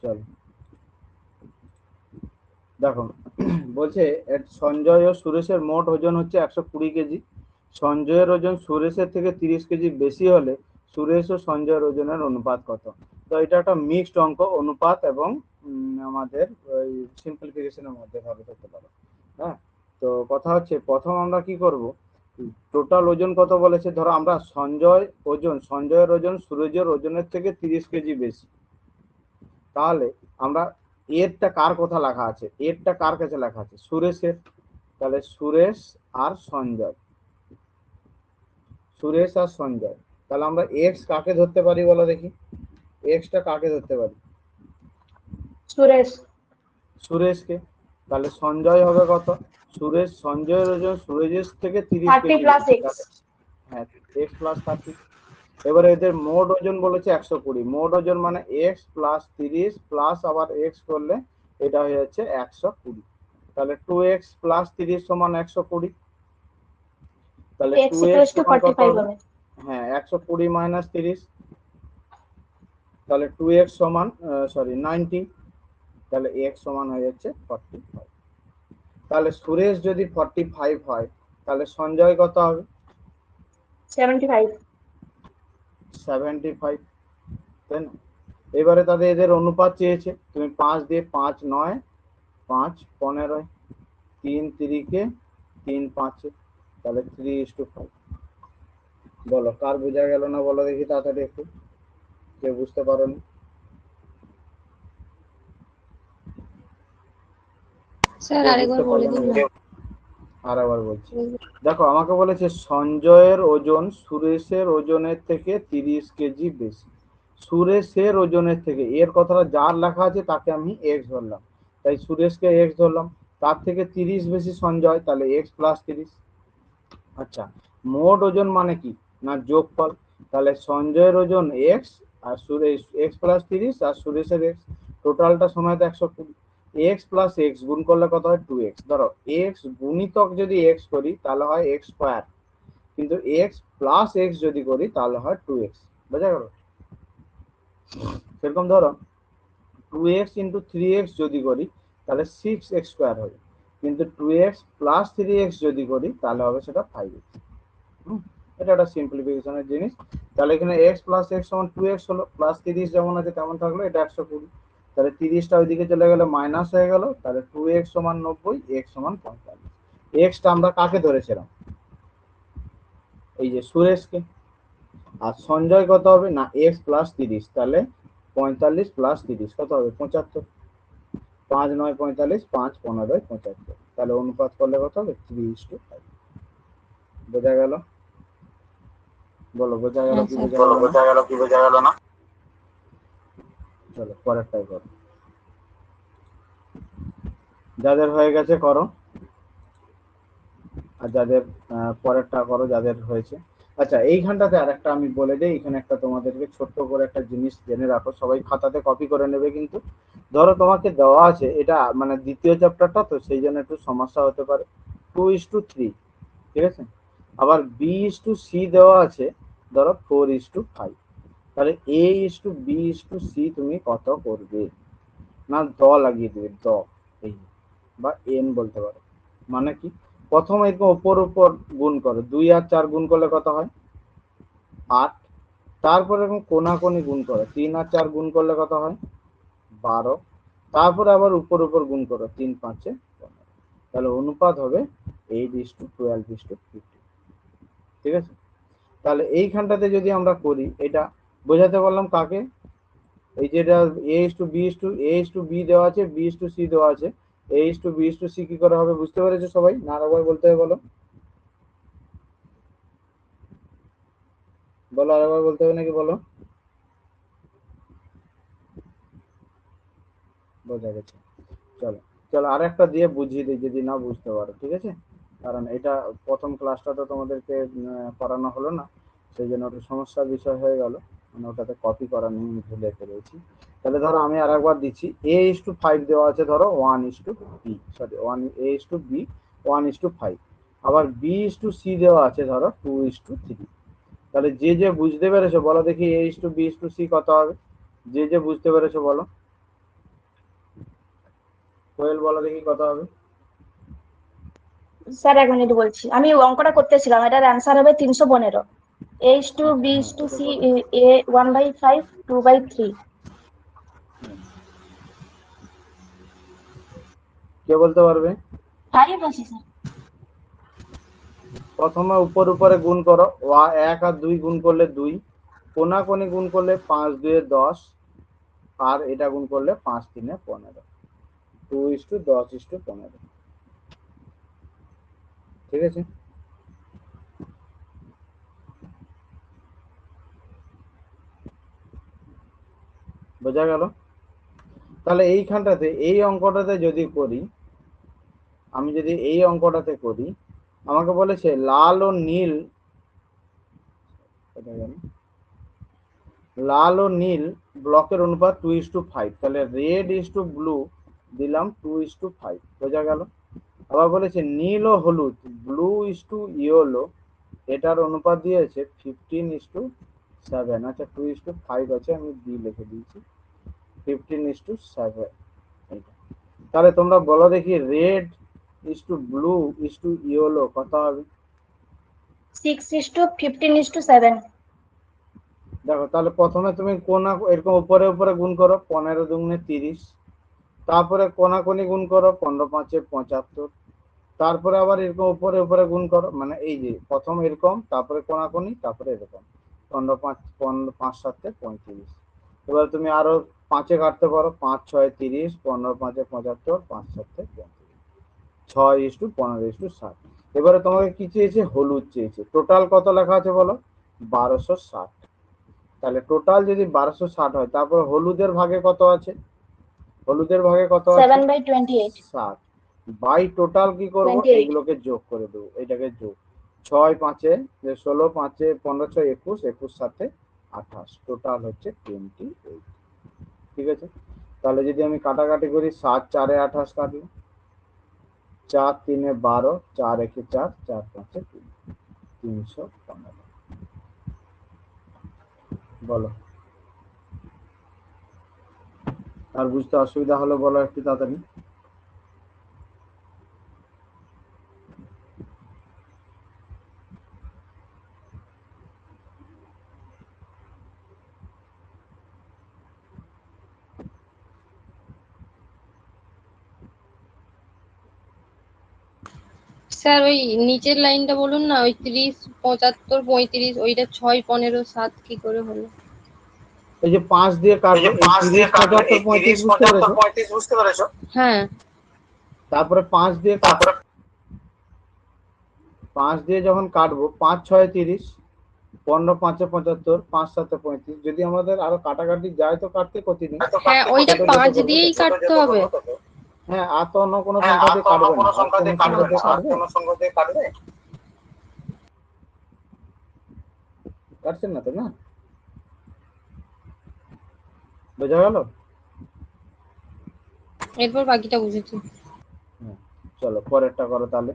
চলো দেখো, বলছে সঞ্জয় ও সুরেশের মোট ওজন হচ্ছে 120 কেজি। সঞ্জয়ের ওজন সুরেশের থেকে 30 কেজি বেশি হলে সুরেশ ও সঞ্জয়ের ওজনের অনুপাত কত? তো এটা একটা মিক্সড অঙ্ক, অনুপাত এবং আমাদের ওই সিম্পলিফিকেশনের মধ্যে ভাবে করতে পারো। হ্যাঁ, তো কথা হচ্ছে প্রথম আমরা কি করব, টোটাল ওজন কত বলেছে, ধরো আমরা সঞ্জয়ের ওজন সুরেশের ওজনের থেকে 30 কেজি বেশি, তাহলে আমরা এরটা কার কথা লেখা আছে, এরটা কার কাছে লেখা আছে, সুরেশের। তাহলে সুরেশ আর সঞ্জয়, সুরেশ আর সঞ্জয়, তাহলে আমরা এক্স কাকে ধরতে পারি বলো দেখি, এক্সটা কাকে ধরতে পারি, সুরেশ। সুরেশকে। তাহলে সঞ্জয় হবে কত, সঞ্জয়ের ওজন সুরেশের থেকে 30 30 কেজি প্লাস বেশি। এক্স। হ্যাঁ, এক্স প্লাস 30। এবারে এদের মোট ওজন বলেছে 120, মোট ওজন মানে এক্স প্লাস 30 প্লাস আবার এক্স করলে এটা হয়ে যাচ্ছে 120। তাহলে 2x প্লাস 30 সমান 120। তাহলে এক্স 2x ইকুয়ালস টু সমান কত 45 হবে, হবে। হ্যাঁ 120 মাইনাস 30, তাহলে 2x সমান 90, তাহলে x সমান হয়ে যাচ্ছে 45। তাহলে সুরেশ যদি 45 হয় তাহলে সঞ্জয় কত হবে, 75। 75, তাই না? এবারে তাদের এদের অনুপাত চেয়েছে, তুমি 5 দিয়ে 5 9, 5 15, 3 3 3 5, তাহলে 3:5। বলো কার বোঝা গেল না বলো দেখি তাড়াতাড়ি একটু, কে বুঝতে পারোনি। স্যার আরেকবার বলে দিন না। আর আবার বলছি, দেখো আমাকে বলেছে সঞ্জয়ের ওজন সুরেশের ওজনের থেকে 30 কেজি বেশি, সুরেশের ওজনের থেকে, এর কথাটা যার লেখা আছে তাকে আমি এক্স ধরলাম, তাই সুরেশকে এক্স ধরলাম, তার থেকে 30 বেশি সঞ্জয়, তাহলে এক্স প্লাস 30। আচ্ছা, মোট ওজন মানে কি না যোগফল, তাহলে সঞ্জয়ের ওজন এক্স আর সুরেশ এক্স প্লাস 30 আর সুরেশের এক্স, টোটালটা সময় তো 120। এক্স প্লাস এক্স গুণ করলে কত হয় 2x, ধরো এক্স গুণিতক যদি এক্স করি তাহলে হয় এক্স স্কোয়ার, কিন্তু এক্স প্লাস এক্স যদি করি তাহলে হয় 2x। বোঝা গেল? সেরকম ধরো 2x ইন্টু 3x যদি করি তাহলে 6x স্কোয়ার হবে, কিন্তু 2x প্লাস 3x যদি করি তাহলে হবে সেটা 5x। এটা একটা সিম্পলিফিকেশনের জিনিস। তাহলে এখানে x প্লাস x সমান 2x হলো, প্লাস 30 যেমন আছে তেমন থাকলো, এটা 120। তাহলে 30টা ওইদিকে চলে গেলে মাইনাস হয়ে গেল, তাহলে 2x সমান 90, x সমান 45। এক্সটা আমরা কাকে ধরেছিলাম, এই যে সুরেশকে। আর সঞ্জয় কত হবে না x প্লাস 30, তাহলে 45 প্লাস 30 কত হবে 75। 5 9 45, 5 15 75, তাহলে অনুপাত করলে কত হবে 3:5। বোঝা গেল? বলো বোঝা গেল হ্যাঁ কি স্যার। বোঝা গেল না? চলো পরেরটাই করো, যাদের হয়ে গেছে করো, আর যাদের পরেরটা করো যাদের হয়েছে। আচ্ছা, এইখানটাতে আর একটা আমি বলে দিই, এখানে একটা তোমাদেরকে ছোট্ট করে একটা জিনিস জেনে রাখো, সবাই খাতাতে কপি করে নেবে কিন্তু। ধরো তোমাকে দেওয়া আছে, এটা মানে দ্বিতীয় চ্যাপ্টারটা তো সেই জন্য একটু সমস্যা হতে পারে, 2:3, ঠিক আছে। আবার B:C দেওয়া আছে ধরো 4:5, তাহলে A:B:C তুমি কত করবে, না দ লাগিয়ে দেবে, দ, এই বা এন বলতে পারো। মানে কি, প্রথম এরকম উপর উপর গুণ করো, 2 আর 4 গুণ করলে কত হয় 8, তারপরে এরকম কোনাকুনি গুণ করো, 3 আর 4 গুণ করলে কত হয় 12, তারপরে আবার উপর উপর গুণ করো, 3 5 15, তাহলে অনুপাত হবে 8:12:15, ঠিক আছে। তাহলে এইখানটাতে যদি আমরা করি, এটা বোঝাতে পারলাম কাকে, এই যেটা A:B দেওয়া আছে, B:C দেওয়া আছে, A:B:C কি করে হবে বুঝতে পেরেছো সবাই, না আরেকবার বলতে হবে বলো, বলো আরেকবার বলতে হবে নাকি বলো, বোঝা গেছে। চলো চলো আরেকটা দিয়ে বুঝিয়ে দিই যদি না বুঝতে পারো, ঠিক আছে। কারণ এটা প্রথম ক্লাসটা তো তোমাদেরকে করানো হলো না, সেই জন্য একটু সমস্যার বিষয় হয়ে গেল, মানে ওটাতে কপি করা নিয়ে ভুলে ফেলেছি। তাহলে ধরো আমি আরেকবার দিচ্ছি, A:5 দেওয়া আছে ধরো 1:B, 1:5, আবার B:C দেওয়া আছে ধরো 2:3। তাহলে যে যে বুঝতে পেরেছো বলো দেখি A:B:C কত হবে, যে যে বুঝতে পেরেছো বলো। কোয়েল বলো দেখি কত হবে? স্যার 1 মিনিট বলছি, আমি অঙ্কটা করতেছিলাম। এটার অ্যান্সার হবে 315। H2 B2 C A 1/5 2/3। কে বলতে পারবে? 5 আছে স্যার। প্রথমে উপরে গুণ করো, 1 আর 2 গুণ করলে 2, কোনাকুনি গুণ করলে 5 2 10, আর এটা গুণ করলে 5 3 15, 2:10:15। ঠিক আছে? বোঝা গেল? তাহলে এইখানটাতে এই অঙ্কটাতে যদি করি, আমি যদি এই অঙ্কটাতে করি, আমাকে বলেছে লাল ও নীল, লাল ও নীল ব্লকের অনুপাত 2:5, তাহলে রেড ইজ টু ব্লু দিলাম 2:5। বোঝা গেল? আবার বলেছে নীল ও হলুদ, ব্লু ইজ টু ইয়েলো, এটার অনুপাত দিয়েছে 15:7। আচ্ছা 2:5 আছে, আমি বি লিখে দিয়েছি, 15:7। তাহলে তোমরা বলো দেখি red is to blue is to yellow কত হবে? 6:15:7। দেখো তাহলে প্রথমে তুমি কোনা এরকম উপরে উপরে গুণ করো, 15 দুগুণে 30, তারপরে কোনাকুনি গুণ করো, 15 5 75, তারপরে আবার এরকম উপরে উপরে গুণ করো, মানে এই যে প্রথম এরকম, তারপরে কোনাকুনি, তারপরে এরকম 15 5 5 7 35। এবার তুমি আরো 5-এ কাটতে পারো, 5 6 30, 15 5 75, 5 7 35, 6:15:7। এবারে তোমাকে কি চেয়েছে? হলুদ চেয়েছে। টোটাল কত লেখা আছে বলো? 1260। তাহলে টোটাল যদি 1260 হয়, তারপর হলুদের ভাগে কত আছে? হলুদের ভাগে কত আছে? 7/28। 7 বাই টোটাল কি করব? 28। এইগুলোকে যোগ করে দেবো, এটাকে যোগ, 6 5 16 5 15 6 21, 21 7 28, টোটাল হচ্ছে 28। ঠিক আছে? তাহলে যদি আমি কাটাকাটি করি, 7 4 28 কাটলাম, 4 3 12, 4 1 4, 4 5 3, 315। বলো, আর বুঝতে অসুবিধা হলো বলো একটু তাড়াতাড়ি। স্যার ওই নিচের লাইনটা বলুন না, ওই 30 75 35, ওইটা 6 15 7 কি করে হলো? এই যে 5 দিয়ে কাটবে, এই 30 75 35 বুঝতে পেরেছো? হ্যাঁ। তারপরে 5 দিয়ে কাটো, 5 দিয়ে যখন কাটবো, 5 6 30, 15 5 75, 5 7 35, যদি আমাদের আরো কাটাকাটি যায় তো কাটতে কতদিন? হ্যাঁ, ওইটা 5 দিয়েই কাটতে হবে। হ্যাঁ, আর তো অন্য কোনো সংখ্যা দিয়ে কাটবে না, আর কোনো সংখ্যা দিয়ে কাটবে? কাটছেন না তো, না? বোঝা গেল? এরপর বাকিটা বুঝেছি। চলো পরেরটা করো তাহলে,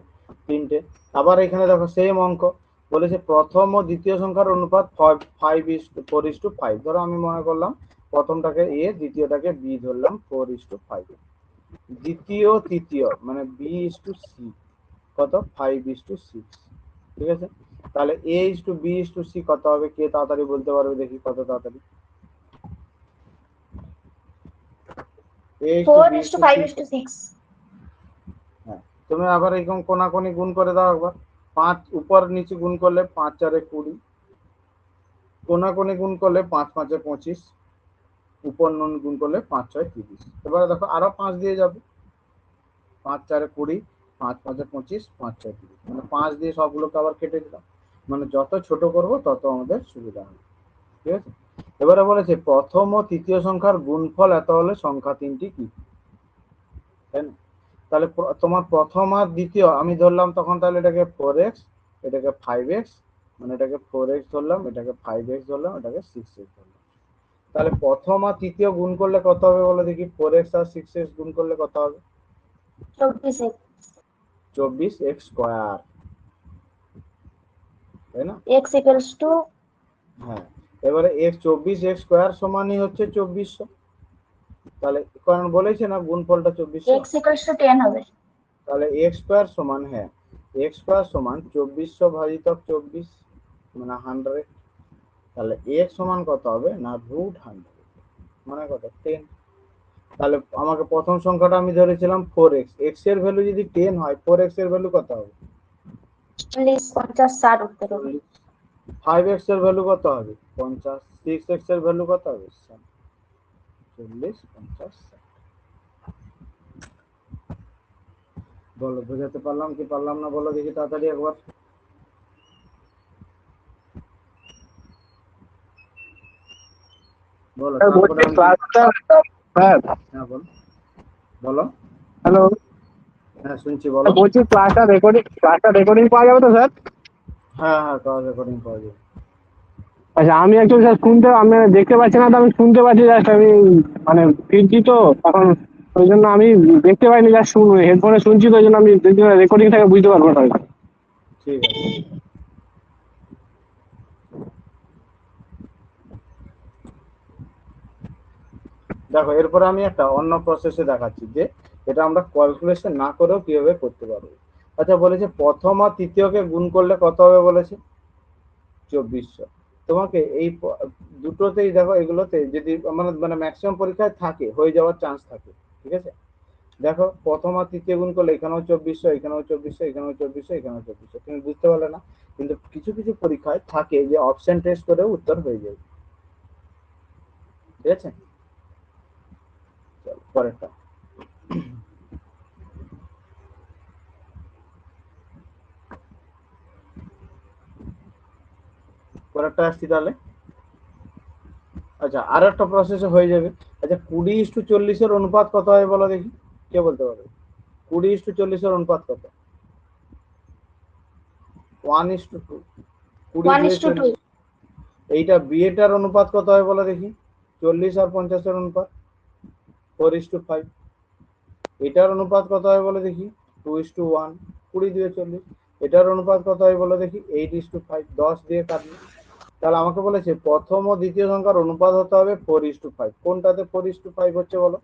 3টে। আবার এখানে দেখো সেম অঙ্ক, বলেছে প্রথম ও দ্বিতীয় সংখ্যার অনুপাত 4:5। ধরো আমি মনে করলাম প্রথমটাকে এ, দ্বিতীয়টাকে বি ধরলাম, 4:5। দ্বিতীয় তৃতীয় মানে B:C কত? 5:6। ঠিক আছে? তাহলে A:B:C কত হবে? কে তাড়াতাড়ি বলতে পারবে দেখি, কত তাড়াতাড়ি? A:B:C। 4:5:6। হ্যাঁ, তুমি আবার এরকম কোনাকুনি গুণ করে দাও একবার, 5 উপর নিচে গুণ করলে 5 4 20, কোনাকুনি গুণ করলে 5 5 25, উপর নুন গুণ করলে 5 6 30। এবারে দেখো আরো 5 দিয়ে যাবে, 5 4 20, 5 5 25, 5 6 30, মানে 5 দিয়ে সবগুলোকে আবার কেটে দিলাম। মানে যত ছোট করব তত আমাদের সুবিধা হবে। ঠিক আছে? এবারে বলেছে প্রথম ও তৃতীয় সংখ্যার গুণফল এত হলে সংখ্যা তিনটি কি? তাই না? তাহলে তোমার প্রথম আর দ্বিতীয় আমি ধরলাম তখন, তাহলে এটাকে 4x, এটাকে 5x, মানে এটাকে 4x ধরলাম, এটাকে 5x ধরলাম, এটাকে 6x ধরলাম। তাহলে প্রথম আর তৃতীয় গুণ করলে কত হবে বলো দেখি? 4x আর 6x গুণ করলে কত হবে? 24x। 24x স্কয়ার, তাই না? x equals to হ্যাঁ, এবারে x 24x স্কয়ার সমানই হচ্ছে 2400। তাহলে কারণ বলেছে না গুণফলটা 2400, x ইকুয়ালস টু 10 হবে। তাহলে x স্কয়ার সমান, হ্যাঁ x স্কয়ার সমান 2400 ভাজিতক 24 মানে 100। তাহলে x সমান কত হবে না √100 মানে কত 10। তাহলে আমাকে প্রথম সংখ্যাটা আমি ধরেছিলাম 4x, x এর ভ্যালু যদি 10 হয় 4x এর ভ্যালু কত হবে 40 50 60 উত্তর হবে। 5x এর ভ্যালু কত হবে 50, 6x এর ভ্যালু কত হবে 40 50 60। বলো বোঝাতে পারলাম কি পারলাম না বলো দেখি তাড়াতাড়ি একবার। বলো তারপরে বলছি আমি ক্লাসটা স্যার। হ্যাঁ বলো বলো হ্যালো, হ্যাঁ শুনছি বলো। বলছি ক্লাসটা রেকর্ডিং পাওয়া যাবে তো স্যার? হ্যাঁ হ্যাঁ ক্লাস রেকর্ডিং পাওয়া যাবে। আচ্ছা, আমি একটু স্যার আমি দেখতে পাচ্ছি না, তো আমি শুনতে পাচ্ছি, জাস্ট আমি মানে ফিরছি তো এখন, ওই জন্য আমি দেখতে পাইনি, জাস্ট হেডফোনে শুনছি, তো ওই জন্য আমি রেকর্ডিং থাকে বুঝতে পারবো না হয়তো। ঠিক আছে দেখো এরপরে আমি একটা অন্য প্রসেসে দেখাচ্ছি যে এটা আমরা ক্যালকুলেশন না করেও কিভাবে করতে পারবো। আচ্ছা বলেছে প্রথম আর তৃতীয়কে গুণ করলে কত হবে বলেছে 2400। তোমাকে এই দুটোতেই দেখো এগুলোতে যদি মানে মানে ম্যাক্সিমাম পরীক্ষায় থাকে হয়ে যাওয়ার চান্স থাকে, ঠিক আছে। দেখো প্রথম আর তৃতীয় গুণ করলে এখানেও 2400, এখানেও 2400, এখানেও 2400, এখানেও 2400, তুমি বুঝতে পারলে না। কিন্তু কিছু কিছু পরীক্ষায় থাকে যে অপশন টেস্ট করেও উত্তর হয়ে যায়, ঠিক আছে। চলো পরেরটা। পরেরটা আসছি তাহলে। আচ্ছা আর একটা প্রসেসে হয়ে যাবে। আচ্ছা 20:40 অনুপাত কত হয় বলো দেখি, কে বলতে পারবে 20:40 অনুপাত কত? 1:2, 20 1 2 is to 2 40। এইটা বিয়েটার অনুপাত কত হয় বলো দেখি 40 আর 50 অনুপাত 4:5। এটার অনুপাত কত হয় বলো দেখি 2:1, 20 2 40। এটার অনুপাত কত হয় বলো দেখি 8:5, 10 দিয়ে কাটবে। তাহলে আমাকে বলেছে প্রথম ও দ্বিতীয় সংখ্যার অনুপাত হতে হবে 4:5। কোনটাতে 4:5 হচ্ছে বলো,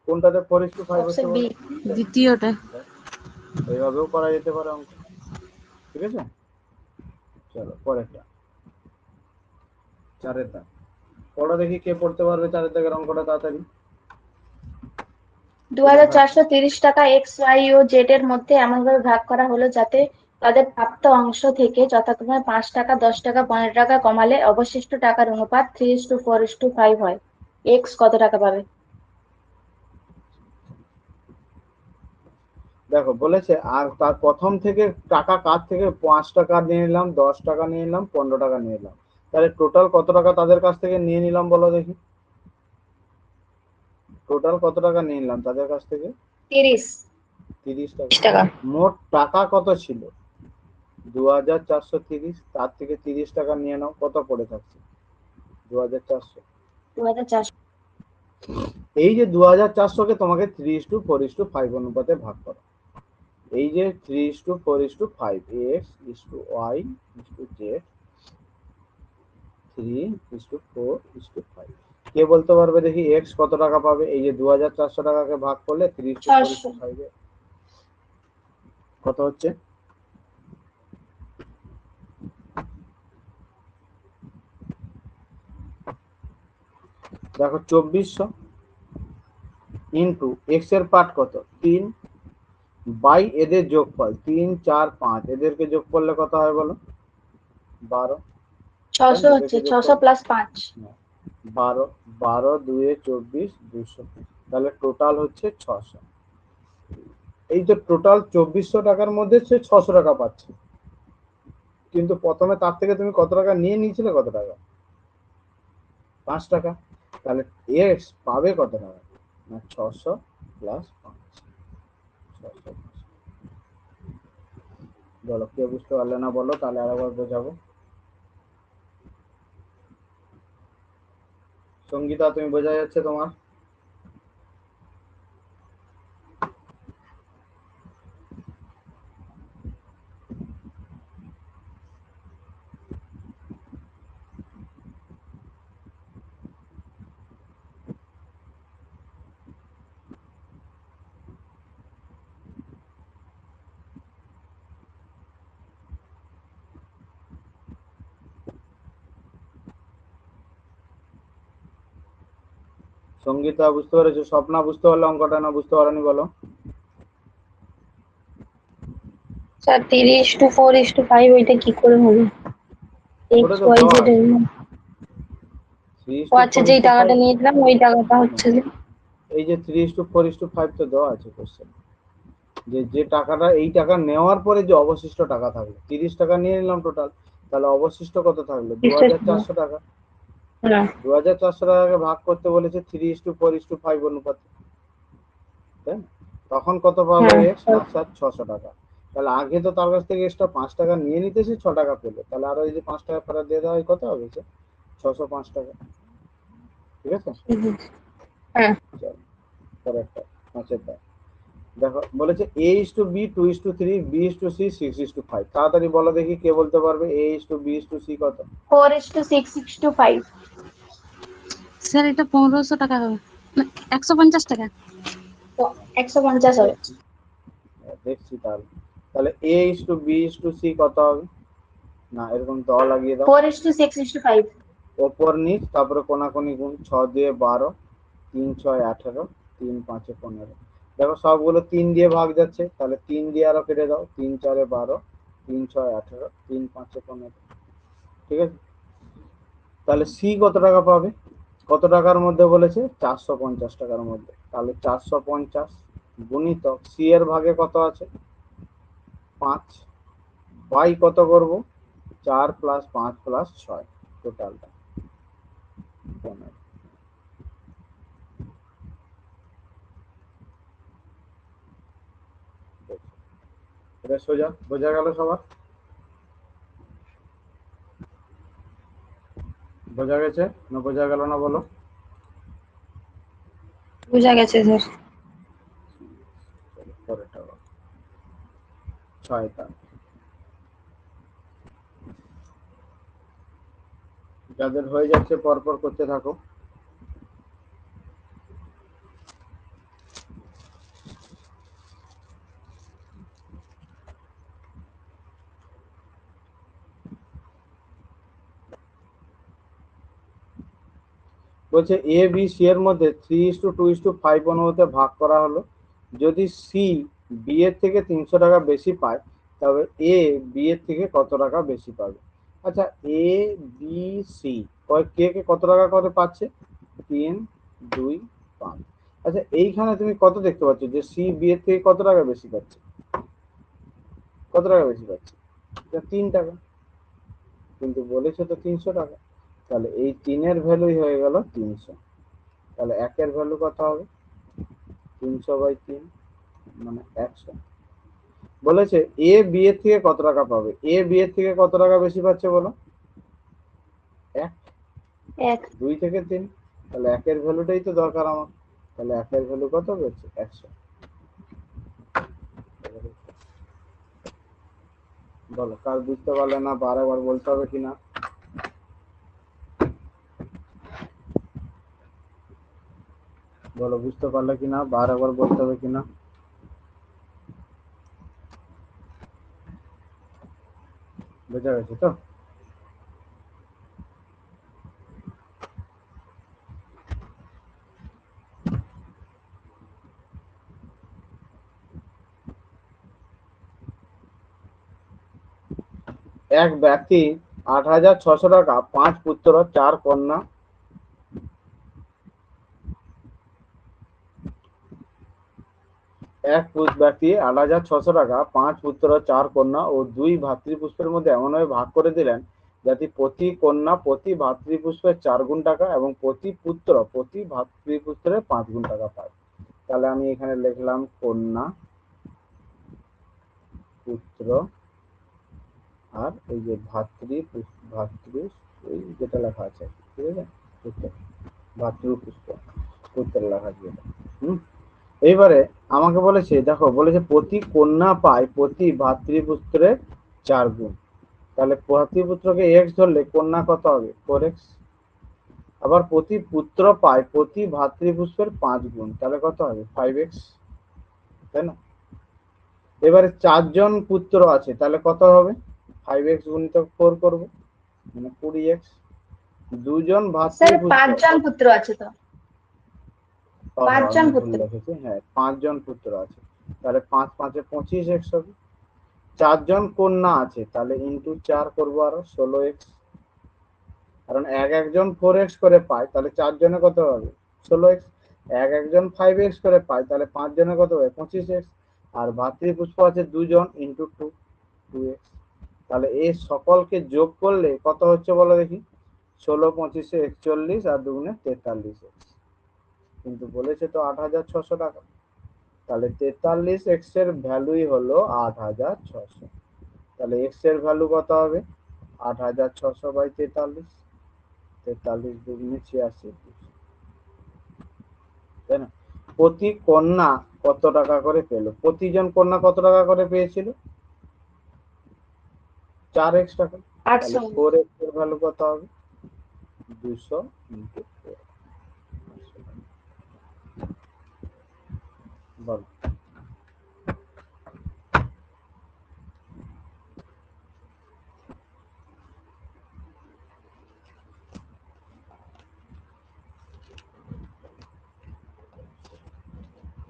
কোনটাতে 4:5 হচ্ছে অপশন বি। বলো। দ্বিতীয়টা। এইভাবেও করা যেতে পারে অঙ্ক, ঠিক আছে। চলো পরেরটা, চারের দাগ পড়ো দেখি কে পড়তে পারবে চারের দাগের অঙ্কটা তাড়াতাড়ি। 2430 টাকা এক্স ওয়াই ও জেড এর মধ্যে এমনভাবে ভাগ করা হলো যাতে তাদের প্রাপ্ত অংশ থেকে যথাক্রমে 5 টাকা 10 টাকা 15 টাকা কমালে অবশিষ্ট টাকার অনুপাত 3:4:5 হয়। এক্স কত টাকা পাবে? দেখো বলেছে আর তার প্রথম থেকে টাকা কার থেকে 5 টাকা নিয়ে নিলাম, 10 টাকা নিয়ে নিলাম, 15 টাকা নিয়ে নিলাম, তাহলে টোটাল কত টাকা তাদের কাছ থেকে নিয়ে নিলাম বলো দেখি, টোটাল কত টাকা নিয়ে নিলাম তাদের কাছ থেকে 30 30 টাকা। টাকা। মোট টাকা কত ছিল 2430, তার থেকে 30 টাকা নিয়ে নাও, কত পড়ে থাকছে 2400। 2400। এই যে 2400-কে তোমাকে 3:4:5 অনুপাতে ভাগ করো। এই যে 3:4:5, x:y: z 3:4:5। কে বলতে পারবে দেখি এক্স কত টাকা পাবে? এই যে 2400 টাকাকে ভাগ করলে 600। 3:4:5 কত হচ্ছে? দেখো 2400 ইন্টু এক্স এর পার্ট কত 3 বাই এদের যোগফল 3 4 5, এদেরকে যোগ করলে কত হয় বলো 12। 600 হচ্ছে, এদেরকে যোগ 600 করলে প্লাস 5। 12, 12 2 24, 200, তাহলে টোটাল হচ্ছে 600। এই তো টোটাল 2400 টাকার মধ্যে সে 600 টাকা পাচ্ছে, কিন্তু প্রথমে তার থেকে তুমি কত টাকা নিয়ে নিয়েছিলে, কত টাকা 5 টাকা। তাহলে এক্স পাবে কত টাকা না 600 প্লাস 5, 600। বলো কে বুঝতে পারলে না বলো, তাহলে আরেকবার বোঝাবো। সঙ্গীতা তুমি বোঝা যাচ্ছে তোমার? সঙ্গীতা বুঝতে পেরেছো? স্বপ্না বুঝতে পারলে অঙ্কটা, না বুঝতে পারোনি বলো? স্যার 3:4:5 ওইটা কি করে হলো? ওটা এক্স তো ওয়াই দেওয়া জেড আছে। এর মধ্যে। ও আচ্ছা, যেই টাকাটা নিয়েছিলাম ওই টাকাটা হচ্ছে যে এই যে 3:4:5 তো দেওয়া আছে কোশ্চেন, যে যে টাকাটা, এই টাকা নেওয়ার পরে যে অবশিষ্ট টাকা থাকলো, 30 টাকা নিয়ে নিলাম টোটাল, তাহলে অবশিষ্ট কত থাকলো? 2400 টাকা। না 2400 টাকাকে ভাগ করতে বলেছে 3:4:5 অনুপাতে, তাই না? তখন কত পাবে হ্যাঁ এক্স? না স্যার 600 টাকা। তাহলে আগে তো তার কাছ থেকে এক্সট্রা 5 টাকা নিয়ে নিতে, সে 6 টাকা পেলো, তাহলে আরো এই যে 5 টাকা ফেরত দিয়ে দেওয়া হয়, কত হবে? 605 টাকা। ঠিক আছে, হ্যাঁ চলো পরেরটা, 5 দেখো বলেছে a is to b 2 is to 3, b is to c 6 is to 5। তাড়াতাড়ি বলো দেখি, কে বলতে পারবে a is to b is to c কত? 4:6:5। স্যার এটা 1500 টাকা হবে না, 150 টাকা। তো 150 হবে। দেখছি তাহলে, তাহলে a is to b is to c কত হবে? না এরকম দ লাগিয়ে দাও, 4:6:5। ওপর নিচ, তারপরে কোনাকুনি গুণ, 6 দিয়ে 12, 3 6 18, 3 5 15। দেখো সবগুলো 3 দিয়ে ভাগ যাচ্ছে, তাহলে 3 দিয়ে আরো কেটে দাও, 3 4 12, 3 6 18, 3 5 15। ঠিক আছে, তাহলে সি কত টাকা পাবে? কত টাকার মধ্যে বলেছে? 450 টাকার মধ্যে। তাহলে 450 গুণিতক সি এর ভাগে কত আছে? 5, বাই কত করব? 4 প্লাস 5 প্লাস 6, টোটালটা 15। এটা সোজা বোঝা গেল সবার? বোঝা গেছে না বোঝা গেল না বলো? বোঝা গেছে স্যার। পরেরটা বলো। 6টা যাদের হয়ে যাচ্ছে পরপর করতে থাকো। বলছে এ বি সি এর মধ্যে 3:2:5 অনুপাতে ভাগ করা হলো। যদি সি বি এর থেকে 300 টাকা বেশি পায়, তবে এ বি এর থেকে কত টাকা বেশি পাবে? আচ্ছা, এ বি সি কে কে কত টাকা করে পাচ্ছে? 3 2 5। আচ্ছা এইখানে তুমি কত দেখতে পাচ্ছ যে সি বি এর থেকে কত টাকা বেশি পাচ্ছে? কত টাকা বেশি পাচ্ছে? 3 টাকা, কিন্তু বলেছে তো 300 টাকা। তাহলে এই 3 এর ভ্যালুই হয়ে গেল 300। তাহলে 1 এর ভ্যালু কত হবে? 300/3 মানে 100। বলেছে এ বি এর থেকে কত টাকা পাবে? এ বি এর থেকে কত টাকা বেশি পাচ্ছে বলো? 1, 1। 2 থেকে 3। তাহলে 1 এর ভ্যালুটাই তো দরকার আমার। তাহলে 1 এর ভ্যালু কত বেশি? 100। বলো কার বুঝতে পারলে না, বারবার বলতে হবে কিনা? বলো বুঝতে পারলে কিনা, বারবার বলতে হবে কিনা? বোঝা গেছে তো? এক ব্যক্তি 8,600 টাকা, 5 পুত্র 4 কন্যা, ব্যক্তি 8,600 টাকা, 5 পুত্র 4 কন্যা ও 2 ভাতৃপুষ্পের মধ্যে এমনভাবে ভাগ করে দিলেন যাতে প্রতি কন্যা প্রতি ভাতৃপুষ্পের 4 গুণ টাকা এবং প্রতি পুত্র প্রতি ভাতৃপুত্রের 5 গুণ টাকা পায়। তাহলে আমি এখানে লিখলাম কন্যা, পুত্র, আর এই যে ভাতৃ এই যেটা লেখা আছে, ঠিক আছে, পুত্র, ভাতৃপুষ্প, পুত্র লেখা আছে। এইবারে আমাকে বলেছে, দেখো বলেছে প্রতি কন্যা পায় প্রতি ভাতৃপুত্রের 4 গুণ। তাহলে ভাতৃপুত্রকে এক্স ধরলে কন্যা কত হবে? 4x। আবার প্রতি পুত্র পায় প্রতি ভাতৃপুষ্পের 5 গুণ, তাহলে কত হবে? 5x, তাই না? এবারে 4 জন পুত্র আছে, তাহলে কত হবে? 5x গুণিত 4 করব, মানে 20x। 2 জন স্যার ভাতৃপুত্র, 5 জন পুত্র আছে তো। পাঁচজন আমি ভুল পুত্র। লিখেছি, হ্যাঁ 5 জন পুত্র আছে, তাহলে 5 5 25x হবে। 4 জন কন্যা আছে, তাহলে ইন্টু 4 করবো আরো 16x, কারণ একজন 4x করে পায়, তাহলে 4 জনে কত হবে 16x। একজন 5x করে পায়, তাহলে 5 জনে কত হবে 25x। আর ভাতৃপুষ্প আছে 2 জন, ইন্টু 2x। তাহলে এই সকলকে যোগ করলে কত হচ্ছে বলো দেখি, 16 25 41 আর 2 43x। কিন্তু বলেছে তো 8600 টাকা, তাহলে 43x এর ভ্যালুই হলো 8600। তাহলে x এর ভ্যালু কত হবে 8600 বাই 43, 43 দুগুণে 86, তাই না? প্রতি কন্যা কত টাকা করে পেলো, প্রতিজন কন্যা কত টাকা করে পেয়েছিল 4x টাকা। তাহলে 800। 4x এর ভ্যালু কত হবে 200 ইন্টু 4। বল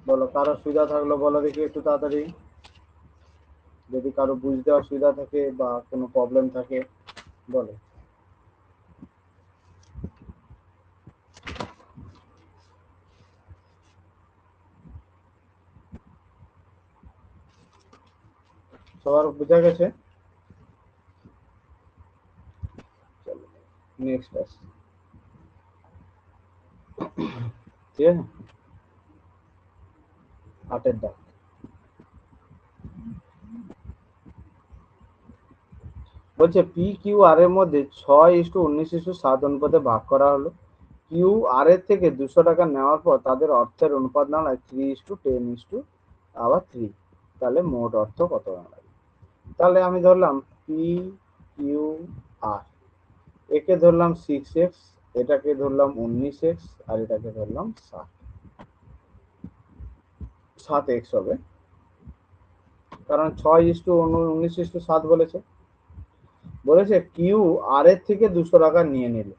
বলো, কারো অসুবিধা থাকলো বলো দেখি একটু তাড়াতাড়ি, যদি কারো বুঝতে অসুবিধা থাকে বা কোনো প্রবলেম থাকে বলো। সবার বোঝা গেছে? চলো নেক্সট আসি, ঠিক আছে। 8 দাগ, বলছে পি কিউ আর এর মধ্যে 6:19:7 অনুপাতে ভাগ করা হলো। কিউ আর এর থেকে 200 টাকা নেওয়ার পর তাদের অর্থের অনুপাত দাঁড়ায় 3:10 আবার 3, তাহলে মোট অর্থ কত দাঁড়ায়? তাহলে আমি ধরলাম পি কিউ আর, একে ধরলাম 6x, এটাকে ধরলাম 19x, আর এটাকে ধরলাম 7x হবে, কারণ 6:19:7 বলেছে। বলেছে কিউ আর এর থেকে 200 টাকা নিয়ে নিল,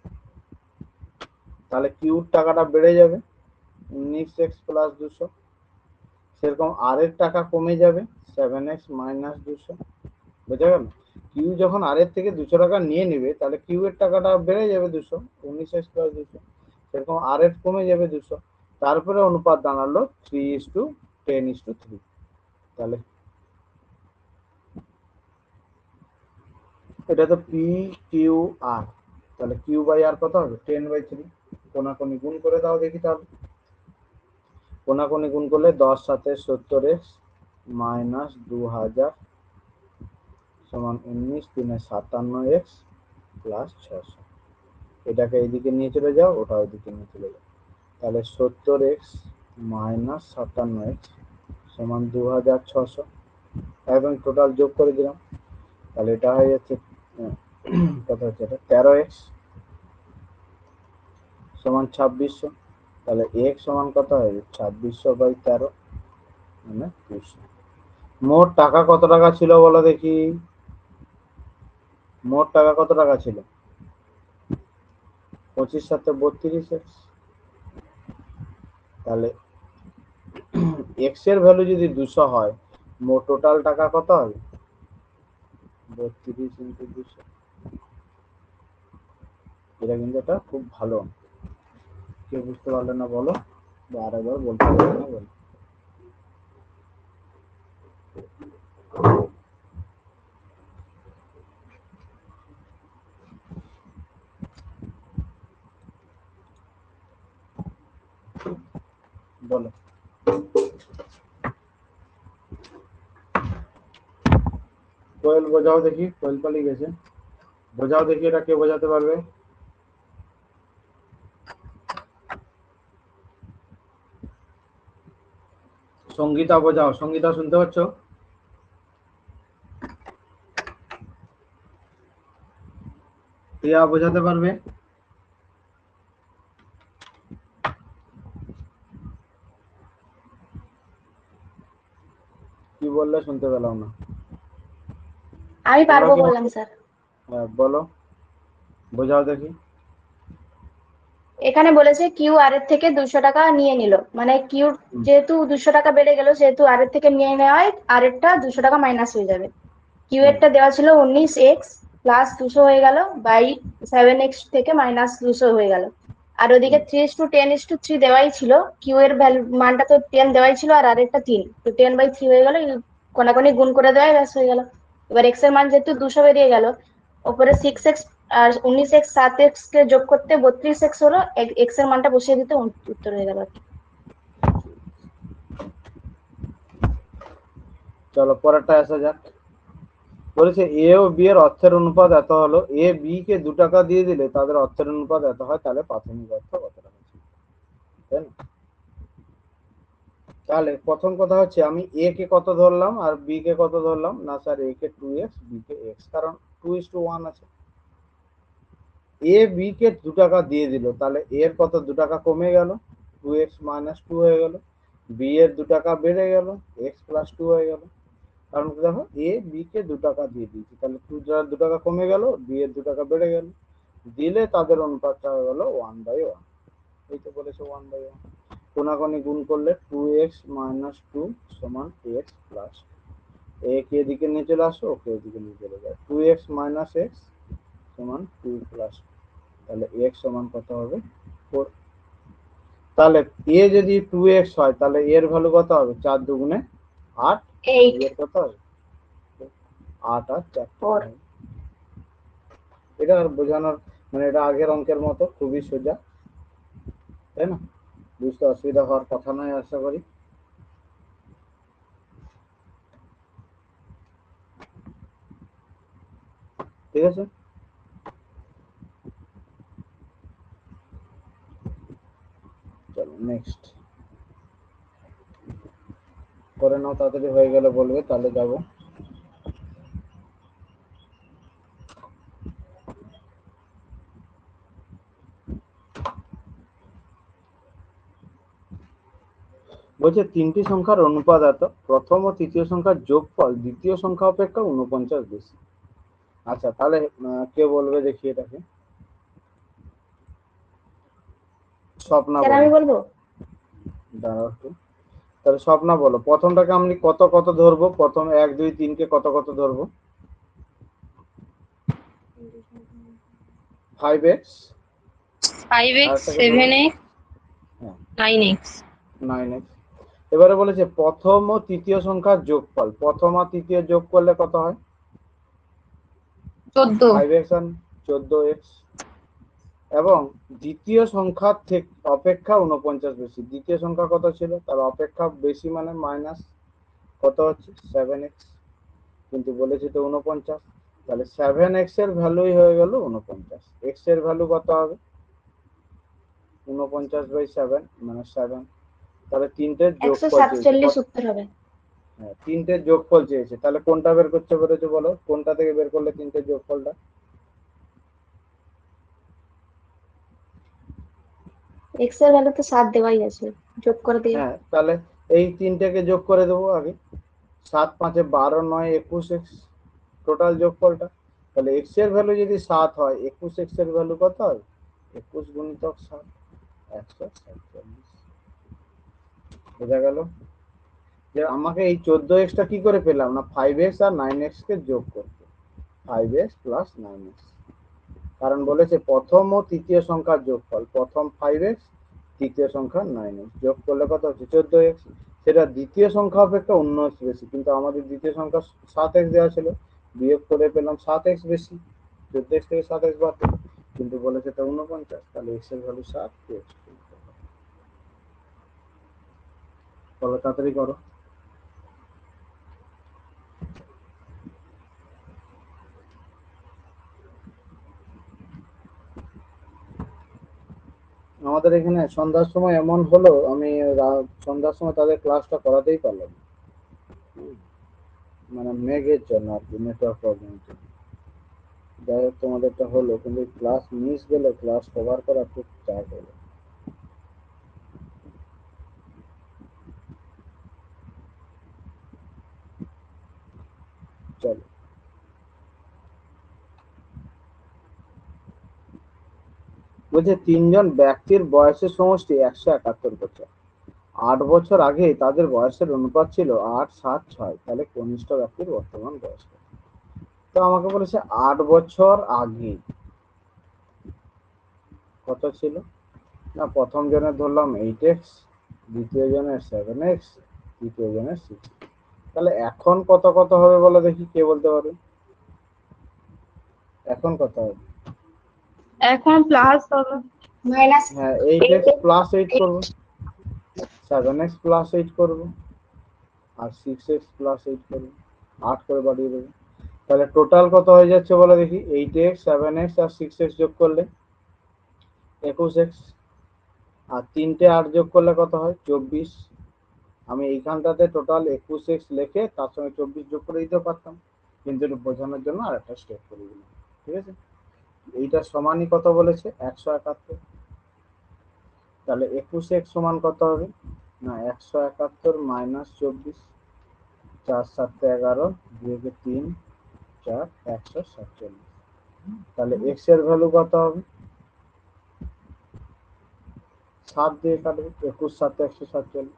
তাহলে কিউর টাকাটা বেড়ে যাবে 19x প্লাস 200, সেরকম আর এর টাকা কমে যাবে 7x মাইনাস 200। বোঝা গেল? কিউ যখন আর এর থেকে 200 টাকা নিয়ে নেবে, তাহলে কিউ এর টাকাটা বেড়ে যাবে 200, 19x প্লাস 200, সেরকম আর এর কমে যাবে 200, তারপরে অনুপাত দাঁড়ালো 3:10:3। তাহলে এটা তো পি কিউ আর, তাহলে কিউ বাই আর কত হবে 10/3। কোনাকুনি গুণ করে দাও দেখি, তাহলে কোনাকুনি গুণ করলে 10 7 70x মাইনাস 2000 সমান 19 3 57x প্লাস 600। এটাকে এইদিকে নিয়ে চলে যাও, ওটা ওইদিকে নিয়ে চলে যাও, তাহলে 70x মাইনাস 57x সমান 2600। একদম টোটাল যোগ করে দিলাম, তাহলে এটা হয়ে যাচ্ছে কত হচ্ছে, এটা 13x সমান 2600। তাহলে x সমান কত হবে 2600 বাই 13 মানে 200। মোট টাকা কত টাকা ছিল বলো দেখি, মোট টাকা কত টাকা ছিল 25 7 32x। তাহলে x এর ভ্যালু যদি 200 হয়, মোট টোটাল টাকা কত হবে 32 ইন্টু 200। এটা কিন্তু এটা খুব ভালো, কেউ বুঝতে পারলে না বলো, বা আরেকবার বলতে পারলে না বলো। বলো কোয়েল বোঝাও দেখি, কোয়েল পালিয়ে গেছে, বোঝাও দেখি, এটা কে বোঝাতে পারবে? সঙ্গীতা বোঝাও, সঙ্গীতা শুনতে পাচ্ছ? প্রিয়া বোঝাতে পারবে? কি বললে শুনতে পেলাম না। আমি তোমরা পারবো কি বললাম স্যার। বলো, বোঝাও দেখি। এখানে বলেছে কিউ আর এর থেকে 200 টাকা নিয়ে নিল, মানে কিউ যেহেতু 200 টাকা বেড়ে গেল সেহেতু আর এর থেকে নিয়ে নেওয়ায় আর এরটা 200 টাকা মাইনাস হয়ে যাবে। কিউ এরটা দেওয়া ছিল 19x প্লাস 200 হয়ে গেল বাই 7x থেকে মাইনাস 200 হয়ে গেল। আর ওদিকে 3:10:3 দেওয়াই ছিল, কিউ এর ভ্যালু মানটা তো 10 দেওয়াই ছিল আর আরেকটা 3, তো 10/3 হয়ে গেল, কোনাকুনি গুণ করে দেওয়াই ব্যাস হয়ে গেল। এবার এক্স এর মান যেহেতু 200 বেরিয়ে গেল, ওপরে 6x আর 19x 7x কে যোগ করতে 32x হলো, এক্স এর মানটা বসিয়ে দিতে উত্তর হয়ে গেল। চলো পরেরটা আসা যাক। বলেছে এ ও বি এর অর্থের অনুপাত এত হলো, এ বি কে 2 টাকা দিয়ে দিলে তাদের অর্থের অনুপাত এত হয়, তাহলে প্রাথমিক অর্থ কত টাকা ছিল, তাই না? তাহলে প্রথম কথা হচ্ছে আমি এ কে কত ধরলাম আর বি কে কত ধরলাম, না স্যার এ কে 2x বি কে x, কারণ 2:1 আছে। এ বি কে 2 টাকা দিয়ে দিল, তাহলে এর কত 2 টাকা কমে গেল, 2x - 2 হয়ে গেল, বি এর 2 টাকা বেড়ে গেল, x + 2 হয়ে গেল। কারণ দেখো এ বি কে 2 টাকা দিয়ে দিয়েছি, তাহলে 2 টাকা কমে গেল, বি এর 2 টাকা বেড়ে গেল, দিলে তাদের অনুপাতটা হয়ে গেল 1/1। এই তো বলেছে 1/1। কোনাকুনি গুণ করলে 2x - 2 = x প্লাস, এ কে এদিকে নিয়ে চলে আসো, ওকে এদিকে নিয়ে চলে যায়, 2x - x = 2 প্লাস, তাহলে x সমান কত হবে 4। তাহলে এ যদি 2x হয় তাহলে এর ভ্যালু কত হবে, 4 দুগুণে 8, 8 এর কত হবে 8 আর 4। 4। এটা আর বোঝানোর মানে এটা আগের অঙ্কের মতো খুবই সোজা, তাই না? বুঝতে অসুবিধা হওয়ার কথা নয় আশা করি। ঠিক আছে, চলো নেক্সট করে নাও, তাড়াতাড়ি হয়ে গেলে বলবে, তাহলে যাবো। বলছে তিনটি সংখ্যার অনুপাত এত, প্রথম ও তৃতীয় সংখ্যার যোগফল দ্বিতীয় সংখ্যা অপেক্ষা 49 বেশি। আচ্ছা তাহলে কে বলবে দেখি এটাকে, স্বপ্না স্যার বলো। আমি বলবো। দাঁড়াও একটু, তাহলে স্বপ্না বলো প্রথমটাকে আমি কত কত ধরবো, প্রথম 1 2 3 কে কত কত ধরবো, 5x, 5x, আরেকটাকে ধরবো 7x, হ্যাঁ 9x। 9x। এবারে বলেছে প্রথম ও তৃতীয় সংখ্যার যোগফল, প্রথম আর তৃতীয় যোগ করলে কত হয়, 14। 5x আর 14x, এবং দ্বিতীয় সংখ্যা থেকে অপেক্ষা 49 বেশি। দ্বিতীয় সংখ্যা কত ছিল, তার অপেক্ষা বেশি মানে মাইনাস কত হচ্ছে 7x, কিন্তু বলেছি তো 49, তাহলে 7x এর ভ্যালুই হয়ে গেল 49। x এর ভ্যালু কত হবে 49/7 মানে 7, তাহলে তিনটের যোগফল চেয়েছে 147 উত্তর হবে। হ্যাঁ তিনটের যোগফল চেয়েছে, তাহলে কোনটা বের করতে পেরেছো বলো, কোনটা থেকে বের করলে তিনটের যোগফলটা, এক্স এর ভ্যালু তো 7 দেওয়াই আছে, যোগ করে দিও। হ্যাঁ তাহলে এই তিনটেকে যোগ করে দেবো আগে, 7 5 12 9 21x টোটাল যোগফলটা। তাহলে x এর ভ্যালু যদি 7 হয় 21x এর ভ্যালু কত হয় 21 গুণিতক 7, 147। বোঝা গেল যে আমাকে এই 14x টা কি করে পেলাম, না 5x আর 9x কে যোগ করতে, 5x + 9x, কারণ বলেছে প্রথম ও তৃতীয় সংখ্যার যোগফল, প্রথম 5x তৃতীয় সংখ্যা 9x, যোগ করলে কত হচ্ছে 14x। সেটা দ্বিতীয় সংখ্যা অপেক্ষা 19 বেশি, কিন্তু আমাদের দ্বিতীয় সংখ্যা 7x দেওয়া ছিল, বিয়োগ করে পেলাম 7x বেশি, 14x থেকে 7x বাদ দিলাম, কিন্তু বলেছে এটা 49, তাহলে x এর ভ্যালু 7, x চলো তাড়াতাড়ি করো। আমাদের এখানে সন্ধ্যার সময় এমন হলো, আমি সন্ধ্যার সময় তাদের ক্লাসটা করাতেই পারলাম না। মানে মেঘের জন্য আর কি, নেটওয়ার্ক প্রবলেম। যাই হোক তোমাদেরটা হলো, কিন্তু ক্লাস মিস গেলে ক্লাস কভার করা খুব চাপ হলো। চলো বলছি বলছে তিনজন ব্যক্তির বয়সের সমষ্টি 171 বছর। 8 বছর আগে তাদের বয়সের অনুপাত ছিল 8, 7, 6। তাহলে কনিষ্ঠ ব্যক্তির বর্তমান বয়স কত? তো আমাকে বলেছে 8 বছর আগে কত ছিল না, প্রথম জনের ধরলাম 8x, দ্বিতীয় জনের 7x, তৃতীয় জনের 6। তাহলে এখন কত কত হবে বলো দেখি, কে বলতে পারবে? এখন কত হবে? এখন প্লাস হবে মাইনাস হ্যাঁ, 8x প্লাস 8 করবো, 7x প্লাস 8 করবো, আর 6x প্লাস 8 করবো, 8 করে বাড়িয়ে দেবো। তাহলে টোটাল কত হয়ে যাচ্ছে বলো দেখি? 8x, 7x আর 6x যোগ করলে 21x, আর 3টে 8 যোগ করলে কত হয়? 24। আমি এইখানটাতে টোটাল 21x লিখে তার সঙ্গে 24 যোগ করে দিতে পারতাম, কিন্তু এটা বোঝানোর জন্য আর একটা স্টেপ করে দিলাম। ঠিক আছে, এইটা সমানই কত বলেছে? 171। তাহলে 21x সমান কত হবে না, 171 মাইনাস 24, 4 7 11, 2 3, 4, 147। তাহলে x এর ভ্যালু কত হবে? 7 দিয়ে কাটবে, 21 7 147।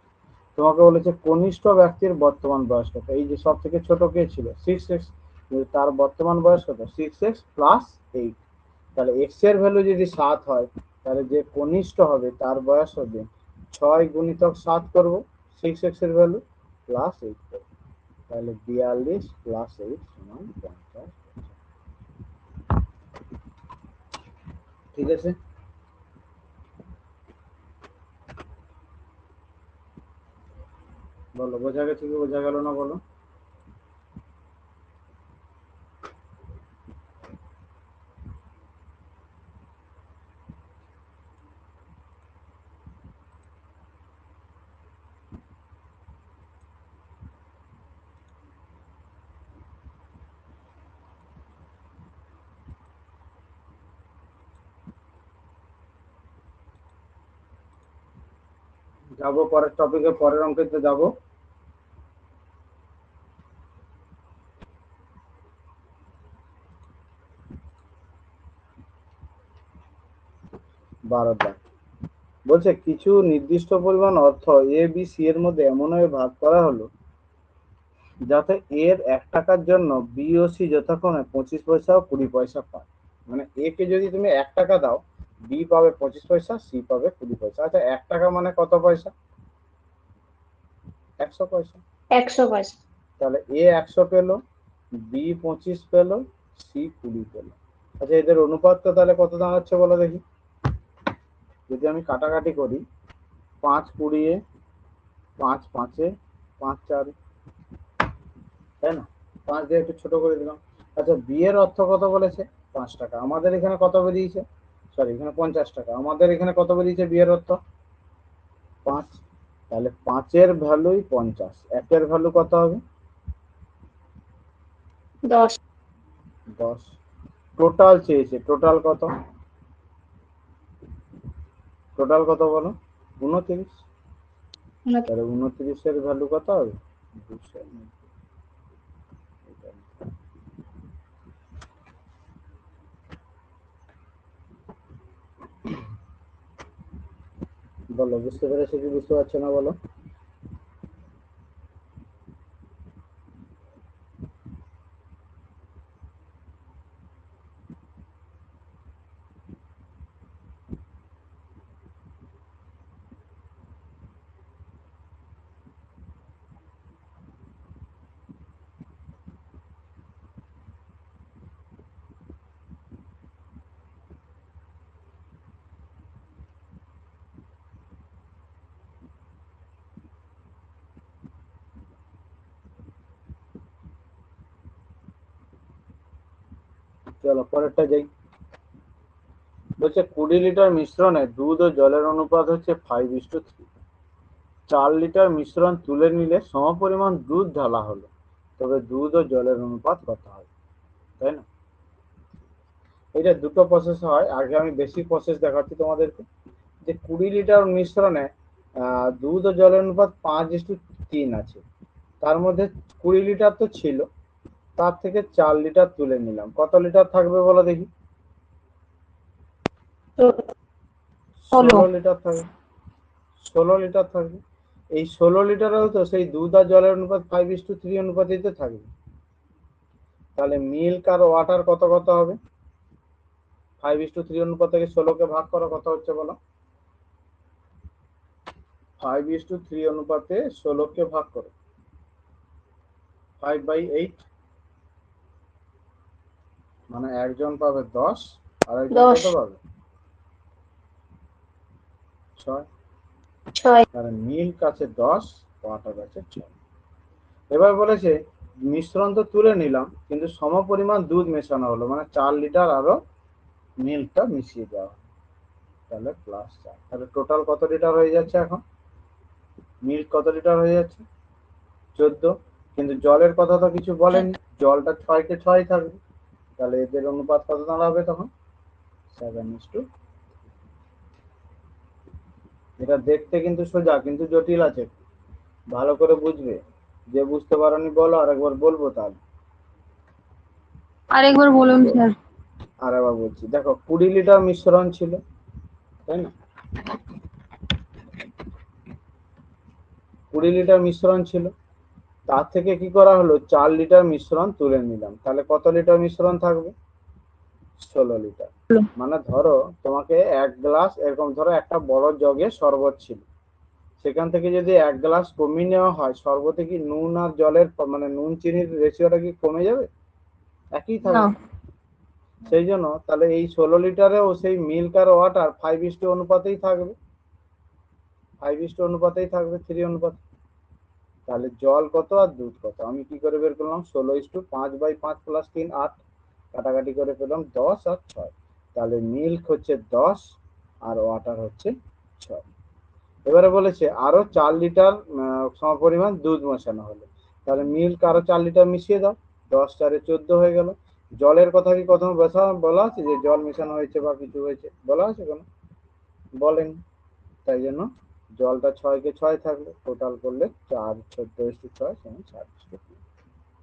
তোমাকে বলেছে কনিষ্ঠ ব্যক্তির বর্তমান বয়স কত। এই যে সব থেকে ছোট কে ছিল? 6x, তার বর্তমান বয়স কত? 6x plus 8। তাহলে x এর ভ্যালু যদি 7 হয়, তাহলে যে কনিষ্ঠ হবে তার বয়স হবে 6 গুণিতক 7 করব, 6x এর ভ্যালু প্লাস 8 করব। তাহলে 42 প্লাস 8 সমান 50। ঠিক আছে, বলো বোঝা গেছে কি বোঝা গেল না বলো? যাবো পরের টপিকে, পরের অঙ্কেতে যাবো। বলছে কিছু নির্দিষ্ট পরিমাণ অর্থ এ বি সি এর মধ্যে এমনভাবে ভাগ করা হলো যাতে এর 1 টাকার জন্য বি ও সি যথাক্রমে 25 পয়সা ও 20 পয়সা পায়। মানে এ কে যদি তুমি 1 টাকা দাও, বি পাবে 25 পয়সা, সি পাবে 20 পয়সা। আচ্ছা 1 টাকা মানে কত পয়সা? 100 পয়সা। 100 পয়সা। তাহলে এ 100 পেলো, বি 25 পেলো, সি 20 পেলো। আচ্ছা এদের অনুপাতটা তাহলে কত দাঁড়াচ্ছে বলো দেখি? যদি আমি কাটাকাটি করি, 5 20, 5 5, 5 4, তাই না? 5 দিয়ে একটু ছোট করে দিলাম। আচ্ছা বি এর অর্থ কত বলেছে? 5 টাকা। আমাদের এখানে কত বেরিয়েছে? সরি, এখানে 50 টাকা। আমাদের এখানে কত বেরিয়েছে বি এর অর্থ? 5। তাহলে 5 এর ভ্যালুই 50, 1 এর ভ্যালু কত হবে? 10। 10। টোটাল চেয়েছে, টোটাল কত? টোটাল কত বলো? 29। তাহলে 29 এর ভ্যালু কত হবে? 290। বলো বুঝতে পেরেছো কি বুঝতে পারছো না বলো? চলো পরেরটা যাই। বলছে 20 লিটার মিশ্রণে দুধ ও জলের অনুপাত হচ্ছে 5:3। 4 লিটার মিশ্রণ তুলে নিলে সমপরিমাণ দুধ ঢালা হলো, তবে দুধ ও জলের অনুপাত কত হয়? তাই না? এটা দুটো প্রসেস হয়। আগে আমি বেসিক প্রসেস দেখাচ্ছি তোমাদেরকে। যে 20 লিটার মিশ্রণে দুধ ও জলের অনুপাত 5:3 আছে। তার মধ্যে 20 লিটার তো ছিল, তার থেকে 4 লিটার তুলে নিলাম। কত লিটার থাকবে বলো দেখি? ষোলো। 16 লিটার থাকবে, 16 লিটার থাকবে। এই 16 লিটারেও তো সেই দুধ আর জলের অনুপাত 5:3 অনুপাতেই তো থাকবে। তাহলে মিল্ক আর ওয়াটার কত কত হবে? 5:3 অনুপাত থেকে 16কে ভাগ করো, কত হচ্ছে বলো? 5:3 অনুপাতে 16কে ভাগ করো, 5/8, মানে একজন পাবে 10 আর একজন 10, কত পাবে? 6। 6, তাহলে মিল্ক আছে 10, ওয়াটার আছে 6। এবার বলেছে মিশ্রণ তো তুলে নিলাম, কিন্তু সম পরিমাণ দুধ মেশানো হলো, মানে 4 লিটার আরো মিল্কটা মিশিয়ে দেওয়া হলো। তাহলে +4। তাহলে টোটাল কত লিটার হয়ে যাচ্ছে এখন? মিল্ক কত লিটার হয়ে যাচ্ছে? 14। কিন্তু জলের কথা তো কিছু বলেনি, জলটা 6-কে 6 থাকবে। তাহলে এদের অনুপাত কত দাঁড়াবে তখন? 7:2। এটা দেখতে কিন্তু সোজা, কিন্তু জটিল আছে, ভালো করে বুঝবে। যে বুঝতে পারোনি বলো, আরেকবার বলবো তাহলে। আরেকবার বলুন স্যার। আরেকবার বলছি, দেখো 20 লিটার মিশ্রণ ছিল, তাই না? 20 লিটার মিশ্রণ ছিল, তার থেকে কি করা হলো, 4 লিটার মিশ্রণ তুলে নিলাম। তাহলে কত লিটার মিশ্রণ থাকবে? 16 লিটার। মানে ধরো তোমাকে 1 গ্লাস, এরকম ধরো একটা বড় জগে শরবত ছিল, সেখান থেকে যদি 1 গ্লাস কমিয়ে নেওয়া হয়, শরবতে কি নুন আর জলের মানে নুন চিনির রেশিওটা কি কমে যাবে? একই না। থাকবে। সেই জন্য তাহলে এই 16 লিটারেও সেই মিল্ক আর ওয়াটার 5:2 অনুপাতেই থাকবে, 5:2 অনুপাতেই থাকবে, 3 অনুপাত। তাহলে জল কত আর দুধ কত আমি কি করে বের করলাম? 16:5/5 + 3 8, কাটাকাটি করে পেলাম 10 আর 6। তাহলে মিল্ক হচ্ছে 10 আর ওয়াটার হচ্ছে 6। এবারে বলেছে আরো 4 লিটার সমপরিমাণ দুধ মেশানো হলো। তাহলে মিল্ক আরো 4 লিটার মিশিয়ে দাও, 10 4 14 হয়ে গেল। জলের কথা কি প্রথম বলা আছে যে জল মেশানো হয়েছে বা কিছু হয়েছে? বলা আছে কোনো? বলেনি। তাই জন্য জলটা 6-কে 6 থাকলো, টোটাল করলে 4 14:6 = 4:3।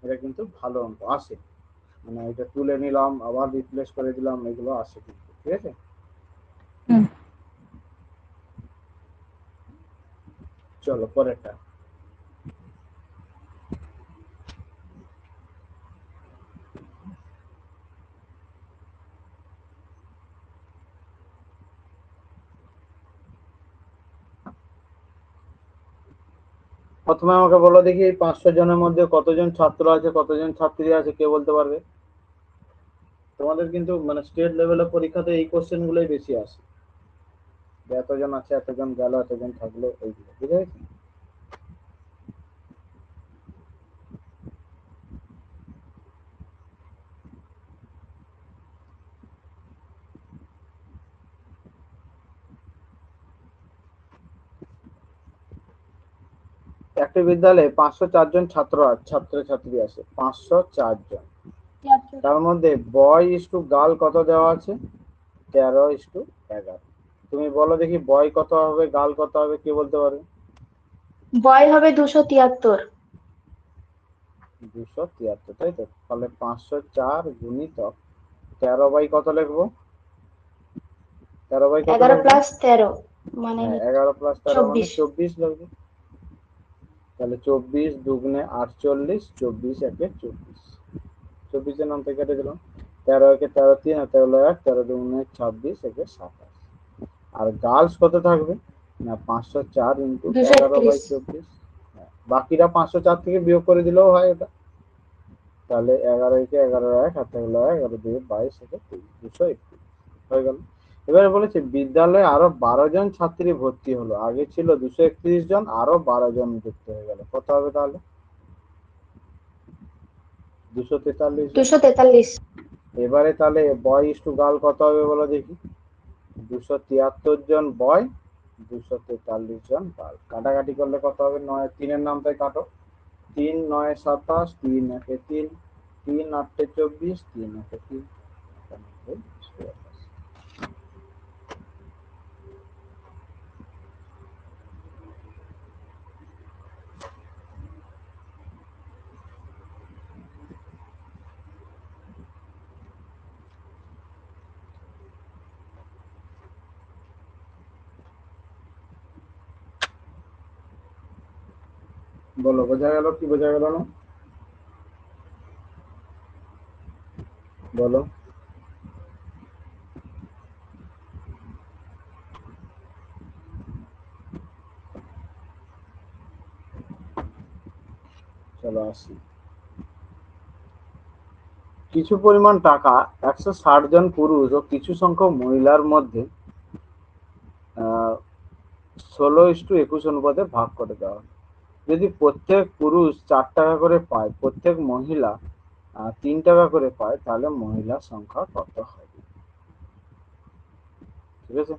এটা কিন্তু ভালো অঙ্ক আসে, মানে এটা তুলে নিলাম আবার রিপ্লেস করে দিলাম, এগুলো আসে কিন্তু, ঠিক আছে? হুম। চলো পরেরটা। প্রথমে আমাকে বলো দেখি, এই 500 জনের মধ্যে কতজন ছাত্র আছে, কতজন ছাত্রী আছে, কে বলতে পারবে? তোমাদের কিন্তু মানে স্টেট লেভেলের পরীক্ষাতে এই কোশ্চেন গুলোই বেশি আসে, যে এতজন আছে, এতজন গেল, এতজন থাকলো, এইগুলো, বুঝে গেছি? একটি বিদ্যালয়ে 504 জন ছাত্রছাত্রী আছে, 504 জন। তার মধ্যে বয় ইস টু গার্ল কত দেওয়া আছে? 13:11। তুমি বলো দেখি বয় কত হবে, গার্ল কত হবে, কে বলতে পারবে? বয় হবে 273। 273, তাই তো? তাহলে 504 গুণিতক 13 কত লিখবো? 13 কত 11 লিখবো? + 13 মানে হ্যাঁ, 11 + 13 মানে 24। 24 লিখবো। তাহলে 24 দুগুণে 48, 24 একে 24, 24 নাম থেকে কেটে দিলাম। 13 একে 13 3, আর 13 1, 13 দুগুণে 26, একে 27। আর গার্লস কত থাকবে না? 504 ইন্টু 231। 11/24। হ্যাঁ, বাকিরা 504 থেকে বিয়োগ করে দিলেও হয় এটা। তাহলে 11 একে 11 1, আর 13 1, 11 2 22, একে 231 হয়ে গেল। এবারে বলেছে বিদ্যালয়ে আরো 12 জন ছাত্রী ভর্তি হলো, আগে ছিল 231 জন, আরো 12 জন যুক্ত হয়ে গেল, কত হবে তাহলে? 243 জন। 243। এবারে তাহলে বয় ইস টু গার্ল কত হবে বলো দেখি? 273 জন বয়, 243 জন গার্ল। কাটাকাটি করলে কত হবে? 9 3-এর নামটাই কাটো। 3 9 27, 3 একে 3, 3 8 24, 3 একে 3। বলো, বোঝা গেল কি বোঝা গেল না? বলো। চলো আসি। কিছু পরিমাণ টাকা 160 জন পুরুষ ও কিছু সংখ্যক মহিলার মধ্যে 16:21 অনুপাতে ভাগ করে দেওয়া হয়। যদি প্রত্যেক পুরুষ 4 টাকা করে পায়, প্রত্যেক মহিলা 3 টাকা করে পায়, তাহলে মহিলার সংখ্যা কত হবে? ঠিক আছে।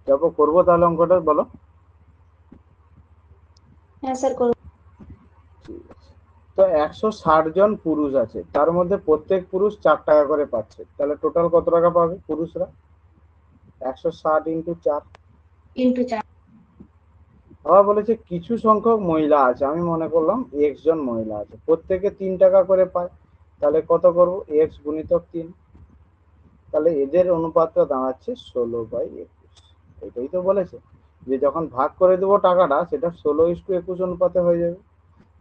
তারপর করবো তাহলে অঙ্কটা, বলো। হ্যাঁ স্যার করুন। ঠিক আছে। তো 160 জন পুরুষ আছে, তার মধ্যে প্রত্যেক পুরুষ 4 টাকা করে পাচ্ছে, তাহলে টোটাল কত টাকা পাবে পুরুষরা? 160 × 4। ইন্টু 4। আবার বলেছে কিছু সংখ্যক মহিলা আছে, আমি মনে করলাম এক্স জন মহিলা আছে, প্রত্যেকে 3 টাকা করে পায়, তাহলে কত করবো? এক্স গুণিতক 3। তাহলে এদের অনুপাতটা দাঁড়াচ্ছে 16/21। এটাই তো বলেছে যে যখন ভাগ করে দেবো টাকাটা, সেটা 16:21 অনুপাতে হয়ে যাবে।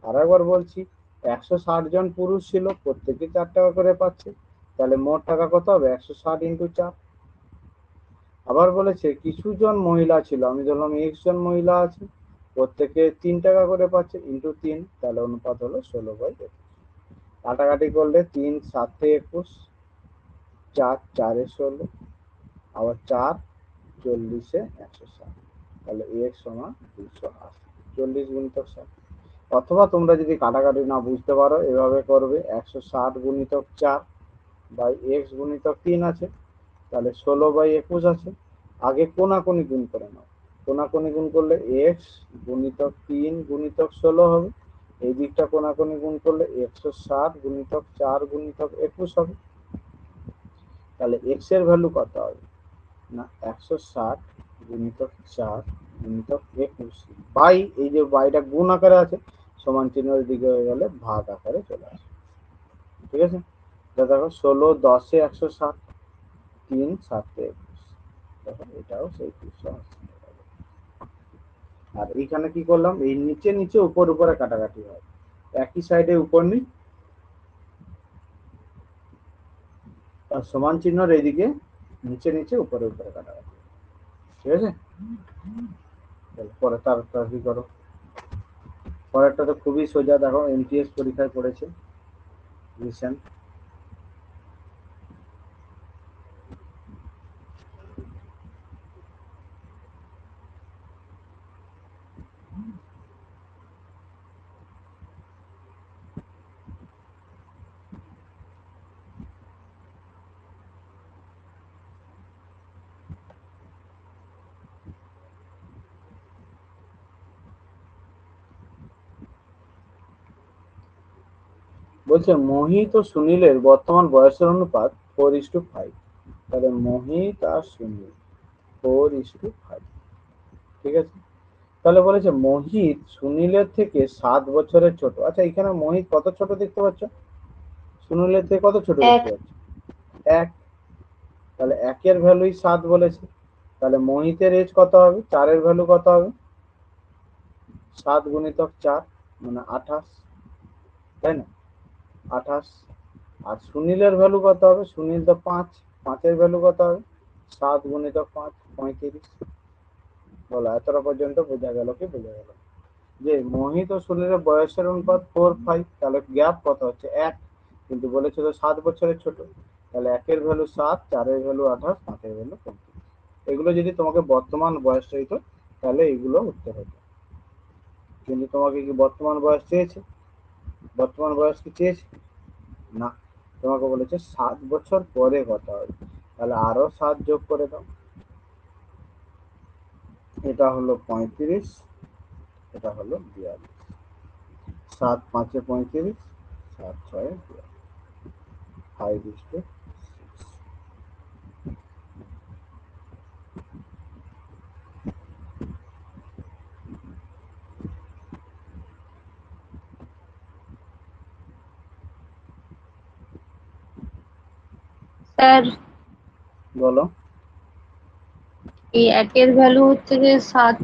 আর একবার বলছি, 160 জন পুরুষ ছিল, প্রত্যেকে 4 টাকা করে পাচ্ছে, তাহলে মোট টাকা কত হবে? 160 × 4। আবার বলেছে কিছু জন মহিলা ছিল, আমি ধরলাম এক্স জন মহিলা আছে, প্রত্যেকে 3 টাকা করে পাচ্ছে, ইন্টু 3, তাহলে অনুপাত হলো 16/21। কাটাকাটি করলে 3 7 21, 4 4 16, আবার 4 40 160, তাহলে এক্স সমান 280। 40 × 60। অথবা তোমরা যদি কাটাকাটি না বুঝতে পারো, এভাবে করবে, 160 × 4 বাই এক্স গুণিতক 3 আছে, তাহলে 16/21 আছে। আগে কোনাকুনি গুণ করে নাও, কোনাকুনি গুণ করলে এক্স গুণিতক 3 গুণিতক 16 হবে, এই দিকটা কোনাকুনি গুণ করলে 160 × 4 গুণিতক 21 হবে। তাহলে এক্স এর ভ্যালু কত হবে না? 160 × 4 গুণিতক 21 বাই, এই যে বাইটা গুণ আকারে আছে, সমান চিহ্নের দিকে হয়ে গেলে ভাগ আকারে চলে আসে। ঠিক আছে। দেখো 16 10 160, 3 7 21, দেখো এটাও সেই 280। আর এইখানে কি করলাম? এই নিচে নিচে উপর উপরে কাটাকাটি হয়, একই সাইডে উপর নি, আর সমান চিহ্নর এইদিকে নিচে নিচে উপরে উপরে কাটাকাটি। ঠিক আছে। পরে তার কি করো, পরেরটা তো খুবই সোজা, দেখো এমটিএস পরীক্ষায় পড়েছে রিসেন্ট। বলছে মোহিত ও সুনীলের বর্তমান বয়সের অনুপাত 4:5। তাহলে মোহিত আর সুনীল 4:5। ঠিক আছে। তাহলে বলেছে মোহিত সুনীলের থেকে 7 বছরের ছোট। আচ্ছা, এখানে মোহিত কত ছোট দেখতে পাচ্ছ? সুনীলের থেকে কত ছোট এক। দেখতে পাচ্ছ? 1। তাহলে 1-এর ভ্যালুই 7 বলেছে, তাহলে মোহিতের এজ কত হবে? 4-এর ভ্যালু কত হবে? 7 গুণিতক 4 মানে 28, তাই না? 28। আর সুনীলের ভ্যালু কত হবে? সুনীল তো 5, 5-এর ভ্যালু কত হবে? 7 গুণিতক 5 35। বলো, এতটা পর্যন্ত বোঝা গেল কি বোঝা গেল যে মোহিত ও সুনীলের বয়সের অনুপাত 4:5, তাহলে গ্যাপ কত হচ্ছে? 1। কিন্তু বলেছিল 7 বছরের ছোট, তাহলে 1-এর ভ্যালু 7, 4-এর ভ্যালু 28, 5-এর ভ্যালু 35। এগুলো যদি তোমাকে বর্তমান বয়স চাইতো, তাহলে এগুলো উত্তর হতো। কিন্তু তোমাকে কি বর্তমান বয়স চেয়েছে? বর্তমান বয়স কি চেয়েছে? না, তোমাকে বলেছে 7 বছর পরে কত হবে, তাহলে আরো 7 যোগ করে দাও। এটা হলো 35, এটা হলো 42। 7 5-এ 35, 7 6-এ 42, 5:6। স্যার বলো। এই একের ভ্যালু হচ্ছে যে 7,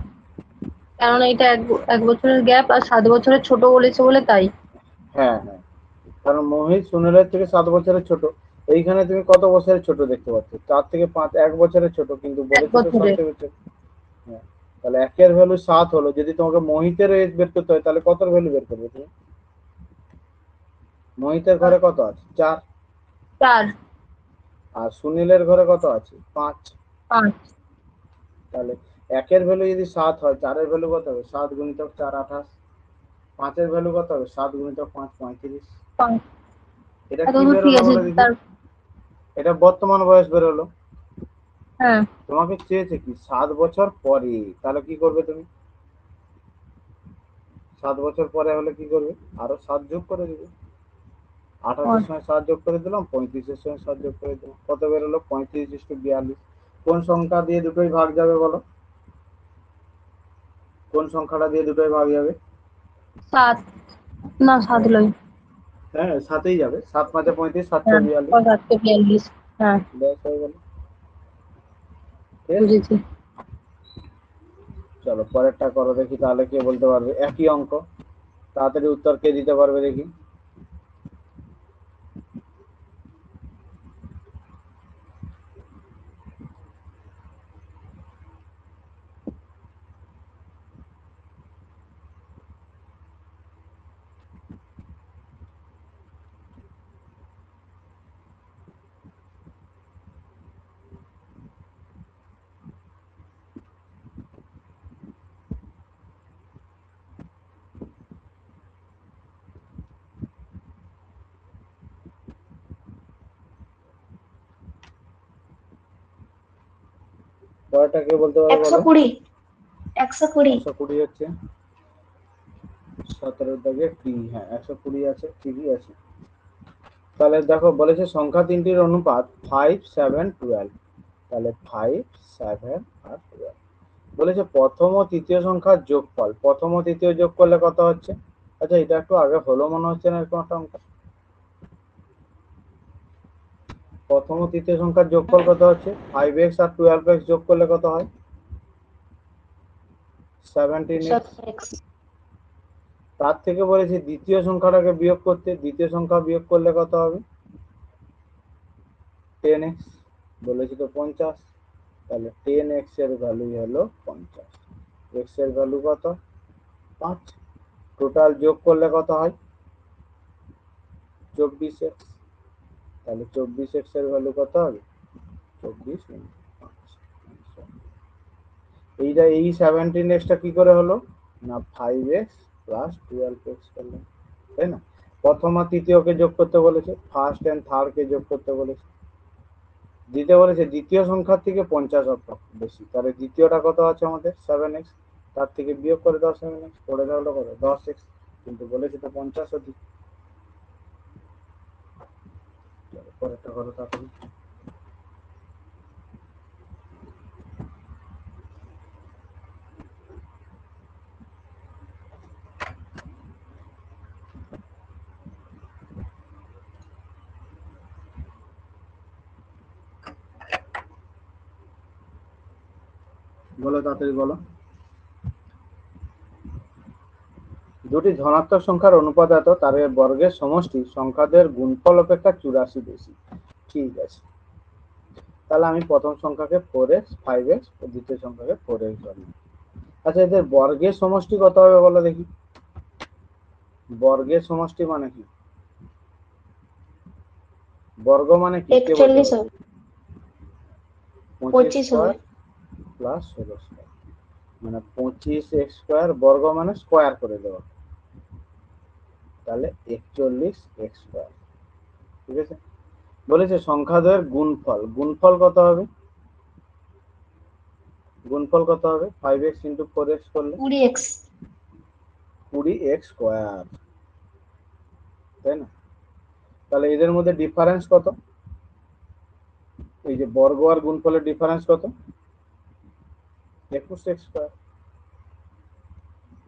কারণ এটা এক বছরের গ্যাপ আর 7 বছরের ছোট বলেছে বলে তাই। হ্যাঁ হ্যাঁ, কারণ মোহিত সুনীলের থেকে 7 বছরের ছোট। এইখানে তুমি কত বছরের ছোট দেখতে পাচ্ছ? 4 থেকে 5, 1 বছরের ছোট, কিন্তু এক বলেছে তো বছরের। 7 থেকে ছোট। হ্যাঁ, তাহলে একের ভ্যালু 7 হলো। যদি তোমাকে মোহিতের এজ বের করতে হয় তাহলে কত ভ্যালু বের করবে তুমি? মোহিতের ঘরে কত আছে? 4। 4, আর সুনীলের ঘরে কত আছে? 5। 5, তাহলে একের ভ্যালু যদি 7 হয়, 4-এর ভ্যালু কত হবে? 7 গুণিতক 4 28। 5-এর ভ্যালু কত হবে? 7 গুণিতক 5 35। 5। এটা এত কি তো বের ঠিক হলো আছে বলো দেখি? তার। এটা বর্তমান বয়স বের হলো। হ্যাঁ, তোমাকে চেয়েছে কি 7 বছর পরে, তাহলে কি করবে তুমি? 7 বছর পরে হলে কি করবে? আরো 7 যোগ করে দেবে। 28-এর সঙ্গে 7 যোগ করে দিলাম, 35-এর সঙ্গে 7 যোগ করে দিলাম, কত বের হলো? 35:42। কোন সংখ্যা দিয়ে দুটোই ভাগ যাবে বলো? কোন সংখ্যাটা দিয়ে দুটোই ভাগ যাবে? 7 না 7 লয়। হ্যাঁ, 7-এই যাবে। 7 5 35, 7 হ্যাঁ, 42। 742। হ্যাঁ, ব্যাস হয়ে গেল। ঠিক আছে, বুঝেছি। চলো পরেরটা করো দেখি, তাহলে কে বলতে পারবে একই অঙ্ক। তাড়াতাড়ি উত্তর কে দিতে পারবে দেখি। পরেরটা কে বলতে পারবে বলো? 120। 120। 120 হচ্ছে 17 দাগে টি। হ্যাঁ, 120 আছে, ঠিকই আছে। তাহলে দেখো বলেছে সংখ্যা তিনটির অনুপাত 5 7 12। তাহলে 5 7 আর 12 বলেছে প্রথম ও তৃতীয় সংখ্যার যোগফল। প্রথম ও তৃতীয় যোগ করলে কত হচ্ছে? আচ্ছা, এটা একটু আগে হলো মনে হচ্ছে না এরকম একটা অঙ্ক? প্রথম ও তৃতীয় সংখ্যার যোগফল কত হচ্ছে? 5x আর 12x যোগ করলে কত হয়? 17x। 106। তার থেকে বলেছি দ্বিতীয় সংখ্যাটাকে বিয়োগ করতে। দ্বিতীয় সংখ্যা বিয়োগ করলে কত হবে? 10x। বলেছি তো 50। তাহলে 10x এর ভ্যালু হলো 50। x এর ভ্যালু কত? 5। টোটাল যোগ করলে কত হয়? 24x। তাহলে 24x এর ভ্যালু কত হবে? 24 × 5। এইটা এই 17x টা কি করে হলো? না 5x প্লাস 12x করলাম, তাই না? প্রথম আর তৃতীয়কে যোগ করতে বলেছে, ফার্স্ট এন্ড থার্ড কে যোগ করতে বলেছে। দিতে বলেছে দ্বিতীয় সংখ্যার থেকে 50 বেশি। তাহলে দ্বিতীয়টা কত আছে আমাদের? 7x। তার থেকে বিয়োগ করে দাও 7x, পড়ে দাও হলো কত? 10x। কিন্তু বলেছে তো 50 অধিক। পরেরটা করো তাড়াতাড়ি। বলো তাড়াতাড়ি বলো। দুটি ধনাত্মক সংখ্যার অনুপাত এত, তাদের বর্গের সমষ্টি সংখ্যাদের গুণফল অপেক্ষা 84 বেশি। ঠিক আছে, তাহলে আমি প্রথম সংখ্যাকে 4x 5x ও দ্বিতীয় সংখ্যাকে 4x ধরলাম। আচ্ছা, এদের বর্গের সমষ্টি কত হবে বলো দেখি? বর্গের সমষ্টি মানে কি? বর্গ মানে কি কে বলতে 41 পারবে? হবে। 25 25 স্কয়ার হবে। প্লাস 16 স্কয়ার, মানে 25x স্কয়ার। বর্গ মানে স্কয়ার করে দেওয়া, তাহলে 41x স্কয়ার। ঠিক আছে, বলেছে সংখ্যাদ্বয়ের গুণফল। গুণফল কত হবে? গুণফল কত হবে? 5x × 4x করলে 20x। 20x স্কয়ার, তাই না? তাহলে এদের মধ্যে ডিফারেন্স কত? এই যে বর্গ আর গুণফলের ডিফারেন্স কত? 21x square.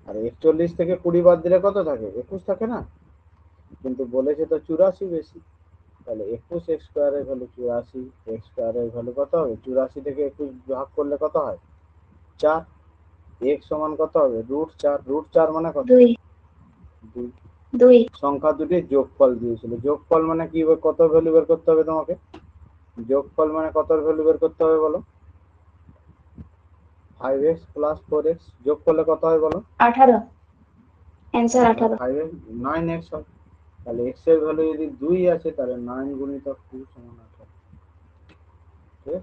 আর 41 থেকে 20 বাদ দিলে কত থাকে? 21 থাকে না? কিন্তু বলেছে তো 84 বেশি। তাহলে 21 এক্স স্কোয়ারের ভ্যালু 84, এক্স স্কোয়ারের ভ্যালু কত হবে? 84 থেকে 21 ভাগ করলে কত হয়? 4। এক্স সমান কত হবে? √4। √4 মানে কত? 2 2। 2 সংখ্যা দুটি যোগফল দিয়েছিল। যোগফল মানে কি, কত ভ্যালু বের করতে হবে তোমাকে? যোগফল মানে কত ভ্যালু বের করতে হবে বলো? 5x প্লাস 4x যোগ করলে কত হয় বলো? 18 অ্যান্সার 18 5x 9x হয়। তাহলে x এর ভ্যালু যদি 2 আছে তাহলে 9 গুণিতক 2 সমান 18। ঠিক আছে?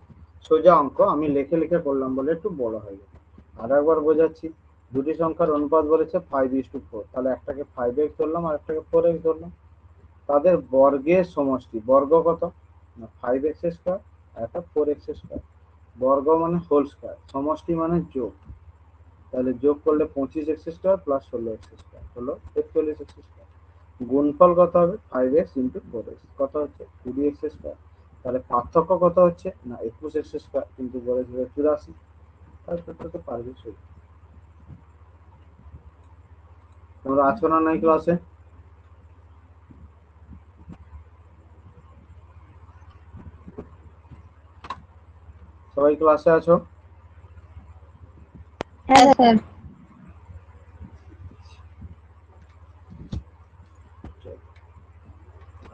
সোজা অঙ্ক, আমি লিখে লিখে করলাম বলে একটু বড় হয়ে গেছে। আর একবার বোঝাচ্ছি, দুটি সংখ্যার অনুপাত বলেছে 5:4, তাহলে একটাকে 5x ধরলাম আর একটাকে 4x ধরলাম। তাদের বর্গের সমষ্টি, বর্গ কত না 5x স্কয়ার আর একটা 4x স্কয়ার। বর্গ মানে হোল স্কয়ার, সমষ্টি মানে যোগ। তাহলে যোগ করলে 25x square plus 16x square হলো 41x স্কয়ার। গুণফল কত হবে? 5x ইন্টু 4x কত হচ্ছে? 20x square. তাহলে পার্থক্য কত হচ্ছে না 21x স্কয়ার, কিন্তু বলেছিল 84। তাহলে তো পারবে। তোমরা আছো না নাই ক্লাসে? সবাই ক্লাসে আছো? হ্যাঁ স্যার। স্যার।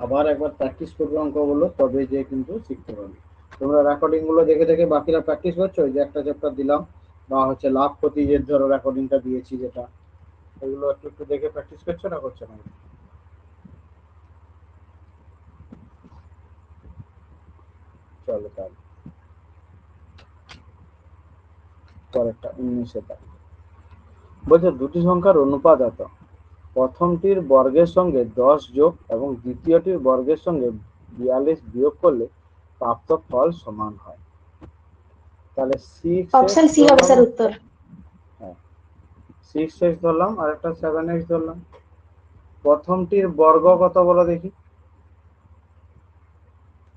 আবার একবার প্র্যাকটিস করবে অঙ্কগুলো, তবে যে কিন্তু শিখতে পারবে। তোমরা রেকর্ডিং গুলো দেখে দেখে বাকিরা প্র্যাকটিস করছো, ওই যে একটা চ্যাপ্টার দিলাম বা হচ্ছে লাভ ক্ষতি যে ধরো রেকর্ডিংটা দিয়েছি যেটা, এগুলো একটু একটু দেখে প্র্যাকটিস করছো না করছো না? চলো তাহলে পরেরটা 19 বলছে দুটি সংখ্যার অনুপাত এত, প্রথমটির বর্গের সঙ্গে 10 যোগ এবং দ্বিতীয়টির বর্গের সঙ্গে 42 বিয়োগ করলে প্রাপ্ত ফল সমান হয়। তাহলে 6x অপশন সি হবে স্যার উত্তর। হ্যাঁ 6x ধরলাম আর একটা 7x ধরলাম। প্রথমটির বর্গ কত বলো দেখি?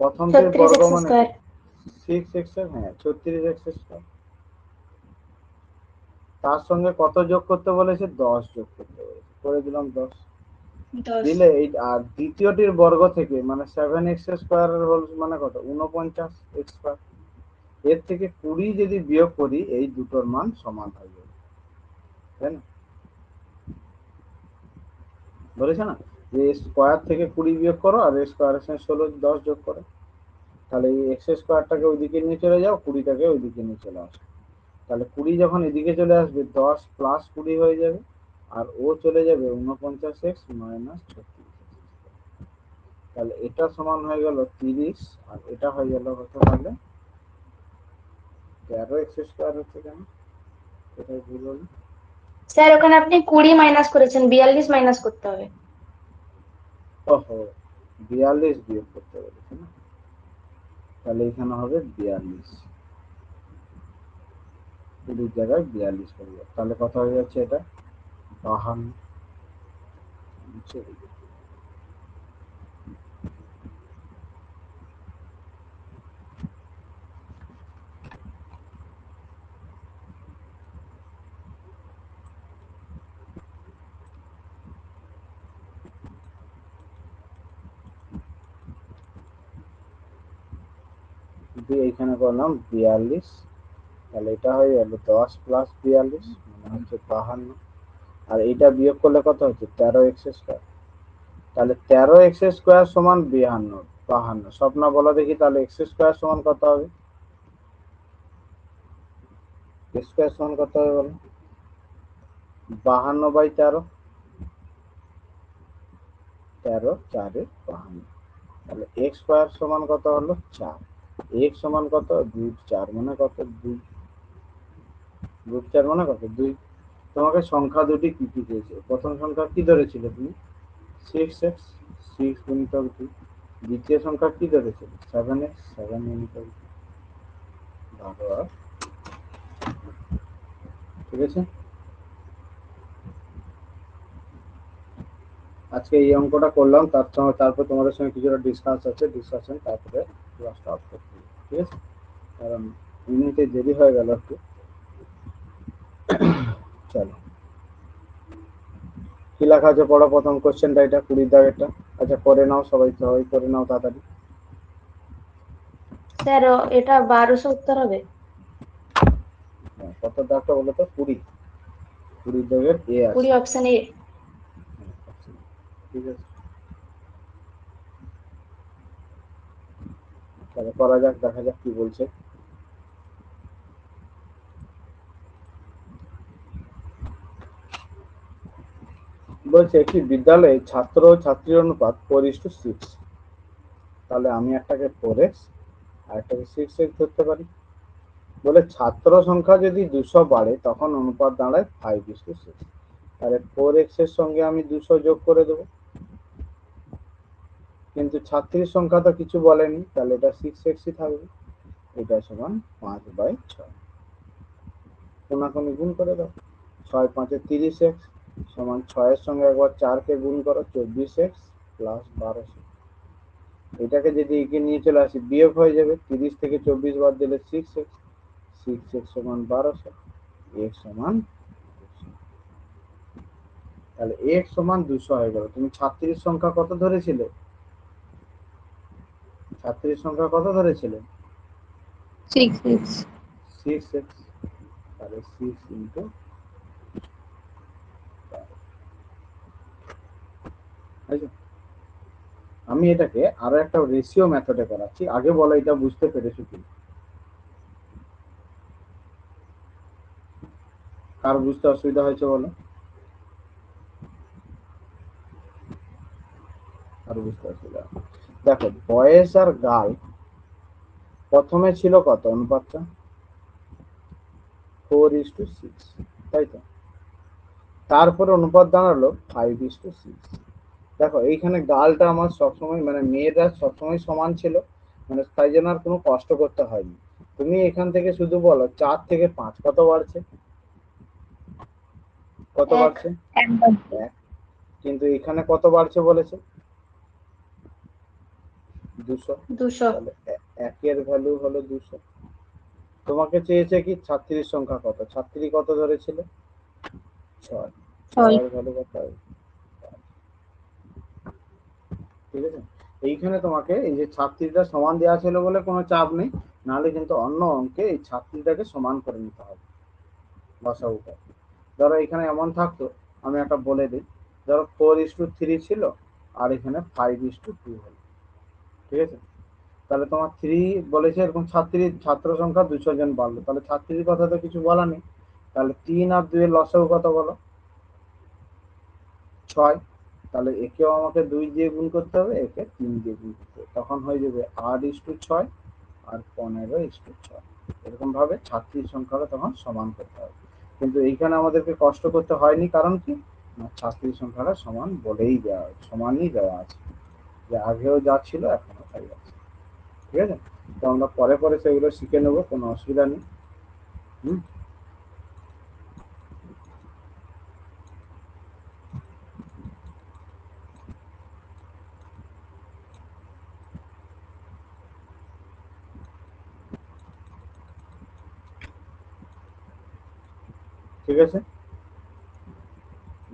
প্রথমটির বর্গ 36x মানে স্কয়ার। 6x হ্যাঁ 36x স্কয়ার। তার সঙ্গে কত যোগ করতে বলেছে? 10 যোগ করতে বলেছে, করে দিলাম 10। 10 দিলে এই আর দ্বিতীয়টির বর্গ থেকে মানে 7x স্কয়ার মানে কত? 49x square. এর থেকে 20 যদি বিয়োগ করি এই দুটোর মান সমান হয়ে যাবে, তাই না? বলেছে না যে স্কয়ার থেকে 20 বিয়োগ করো আর স্কয়ারের সঙ্গে 10 যোগ করো। তাহলে এই এক্স স্কয়ারটাকে ওইদিকে নিয়ে চলে যাও, 20টাকে ওইদিকে নিয়ে চলে আসো। তাহলে 20 যখন এদিকে চলে আসবে 10 প্লাস 20 হয়ে যাবে, আর ও চলে যাবে 49x মাইনাস 36। তাহলে এটা সমান হয়ে গেল 30, আর এটা হয়ে গেল কত তাহলে? 13x স্কয়ার হচ্ছে কেন? এটাই ভুল হলো। স্যার ওখানে আপনি 20 মাইনাস করেছেন, 42 মাইনাস করতে হবে। ওহো 42 বিয়োগ করতে বলেছে না, তাহলে এখানে হবে 42, 20 জায়গায় 42 হয়ে যাবে। তাহলে কত হয়ে যাচ্ছে এটা? 52। দিয়ে এখানে করলাম 42, তাহলে এটা হয়ে গেল 10 প্লাস 42 মানে হচ্ছে 52, আর এটা বিয়োগ করলে কত হচ্ছে? 13x square. তাহলে 13x স্কয়ার সমান 52। স্বপ্ন বলো দেখি তাহলে x স্কয়ার সমান কত হবে? x স্কয়ার সমান কত হবে বলো? 52/13, 13 4 52। তাহলে x স্কয়ার সমান কত হলো? 4। x সমান কত? √4 মানে কত? 2। √4 মানে কত? 2। তোমাকে সংখ্যা দুটি কি কি দিয়েছে? প্রথম সংখ্যা কি ধরেছিল তুমি? 6x, 6 গুণিতক 2। দ্বিতীয় সংখ্যা কি ধরেছিল? 7x, 7 গুণিতক 2। ভালো, ঠিক আছে। আজকে এই অঙ্কটা করলাম, তারপর তোমাদের সঙ্গে কিছুটা ডিসকাশন, তারপরে ক্লাসটা অফ করতে হবে, ঠিক আছে? কারণ এমনিতে দেরি হয়ে গেল একটু। চলো কি লেখা আছে পড়ো, প্রথম কোশ্চেনটা এটা 20 দাগেরটা। আচ্ছা করে নাও, সবাই সবাই করে নাও তাড়াতাড়ি। স্যার এটা 1200 উত্তর হবে। হ্যাঁ, কত দাগটা বলো তো? 20। 20 দাগের এ 20 আছে। Option A. ঠিক আছে, তাহলে করা যাক, দেখা যাক কি বলছে। বলছে একটি বিদ্যালয়ে ছাত্র ও ছাত্রীর অনুপাত 4:6। তাহলে আমি একটাকে 4x আর একটাকে 6x ধরতে পারি। বলে ছাত্র সংখ্যা যদি 200 বাড়ে তখন অনুপাত দাঁড়ায় 5:6। তাহলে 4x এর সঙ্গে আমি 200 যোগ করে দেবো, কিন্তু ছাত্রীর সংখ্যা তো কিছু বলেনি, তাহলে এটা 6xই থাকবে। এটা সমান 5/6। কোনাকুনি গুণ করে দাও। 6 5 30x সমান 6 এর সঙ্গে একবার 4 কে গুণ করো, 24x প্লাস 1200। এটাকে যদি এগিয়ে নিয়ে চলে আসি বিয়োগ হয়ে যাবে, 30 থেকে 24 বাদ দিলে 6x। 6x সমান 1200, x সমান 200। তাহলে x সমান 200 হয়ে গেল। তুমি ছাত্রীর সংখ্যা কত ধরেছিলে? ছাত্রীর সংখ্যা কত ধরেছিলে? 6x। 6x। তাহলে 6 ইন্টু, আমি এটাকে আরো একটা রেশিও মেথডে করাচ্ছি, আগে বলো এটা বুঝতে পেরেছো কি? কার বুঝতে অসুবিধা হয়েছে বলো? আর বুঝতে অসুবিধা, দেখো বয়েস আর গার্ল প্রথমে ছিল কত অনুপাতটা? 4:6, তাই তো? তারপরে অনুপাত দাঁড়ালো 5:6। দেখো এইখানে গার্লটা আমার সবসময় মানে মেয়েরা সবসময় সমান ছিল, মানে তাই জন্য আর কোনো কষ্ট করতে হয়নি। তুমি এখান থেকে শুধু বলো 4 থেকে 5 কত বাড়ছে? কত এক। বাড়ছে? 1। কিন্তু এখানে কত বাড়ছে বলেছে? 200। 200। তাহলে একের ভ্যালু হলো 200। তোমাকে চেয়েছে কি ছাত্রীর সংখ্যা কত? ছাত্রী কত ধরেছিল? 6। 6। 6 এর ভ্যালু কত হবে? ঠিক আছে, এইখানে তোমাকে এই যে ছাত্রীটা সমান দেওয়া ছিল বলে কোনো চাপ নেই, নাহলে কিন্তু অন্য অঙ্কে এই ছাত্রীটাকে সমান করে নিতে হবে লসাগুটা। ধরো এখানে এমন থাকতো, আমি একটা বলে দিই, ধরো 4:3 ছিল আর এখানে 5:2 হলো। ঠিক আছে, তাহলে তোমার 3 বলেছে এরকম ছাত্র সংখ্যা 200 জন বাড়লো, তাহলে ছাত্রীর কথা তো কিছু বলা নেই। তাহলে 3 আর 2 এর লসাগু কত বলো? 6। তাহলে একেও আমাকে 2 দিয়ে গুণ করতে হবে, একে 3 দিয়ে গুণ করতে হবে, তখন হয়ে যাবে 8:6 আর 15:6। এরকম ভাবে ছাত্রীর সংখ্যাটা তখন সমান করতে হবে। কিন্তু এইখানে আমাদেরকে কষ্ট করতে হয়নি, কারণ কি না, ছাত্রীর সংখ্যাটা সমান বলেই দেওয়া আছে, সমানই দেওয়া আছে, যে আগেও যা ছিল এখনো তাই আছে। ঠিক আছে, তো আমরা পরে পরে সেগুলো শিখে নেবো, কোনো অসুবিধা নেই। হুম, ঠিক আছে,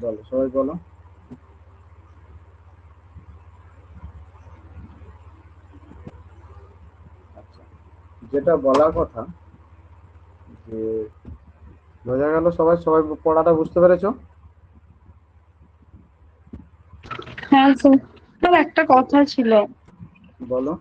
বলো সবাই বলো। আচ্ছা, যেটা বলার কথা যে বোঝা গেল, সবাই সবাই পড়াটা বুঝতে পেরেছো? হ্যাঁ স্যার, স্যার একটা কথা ছিল। বলো।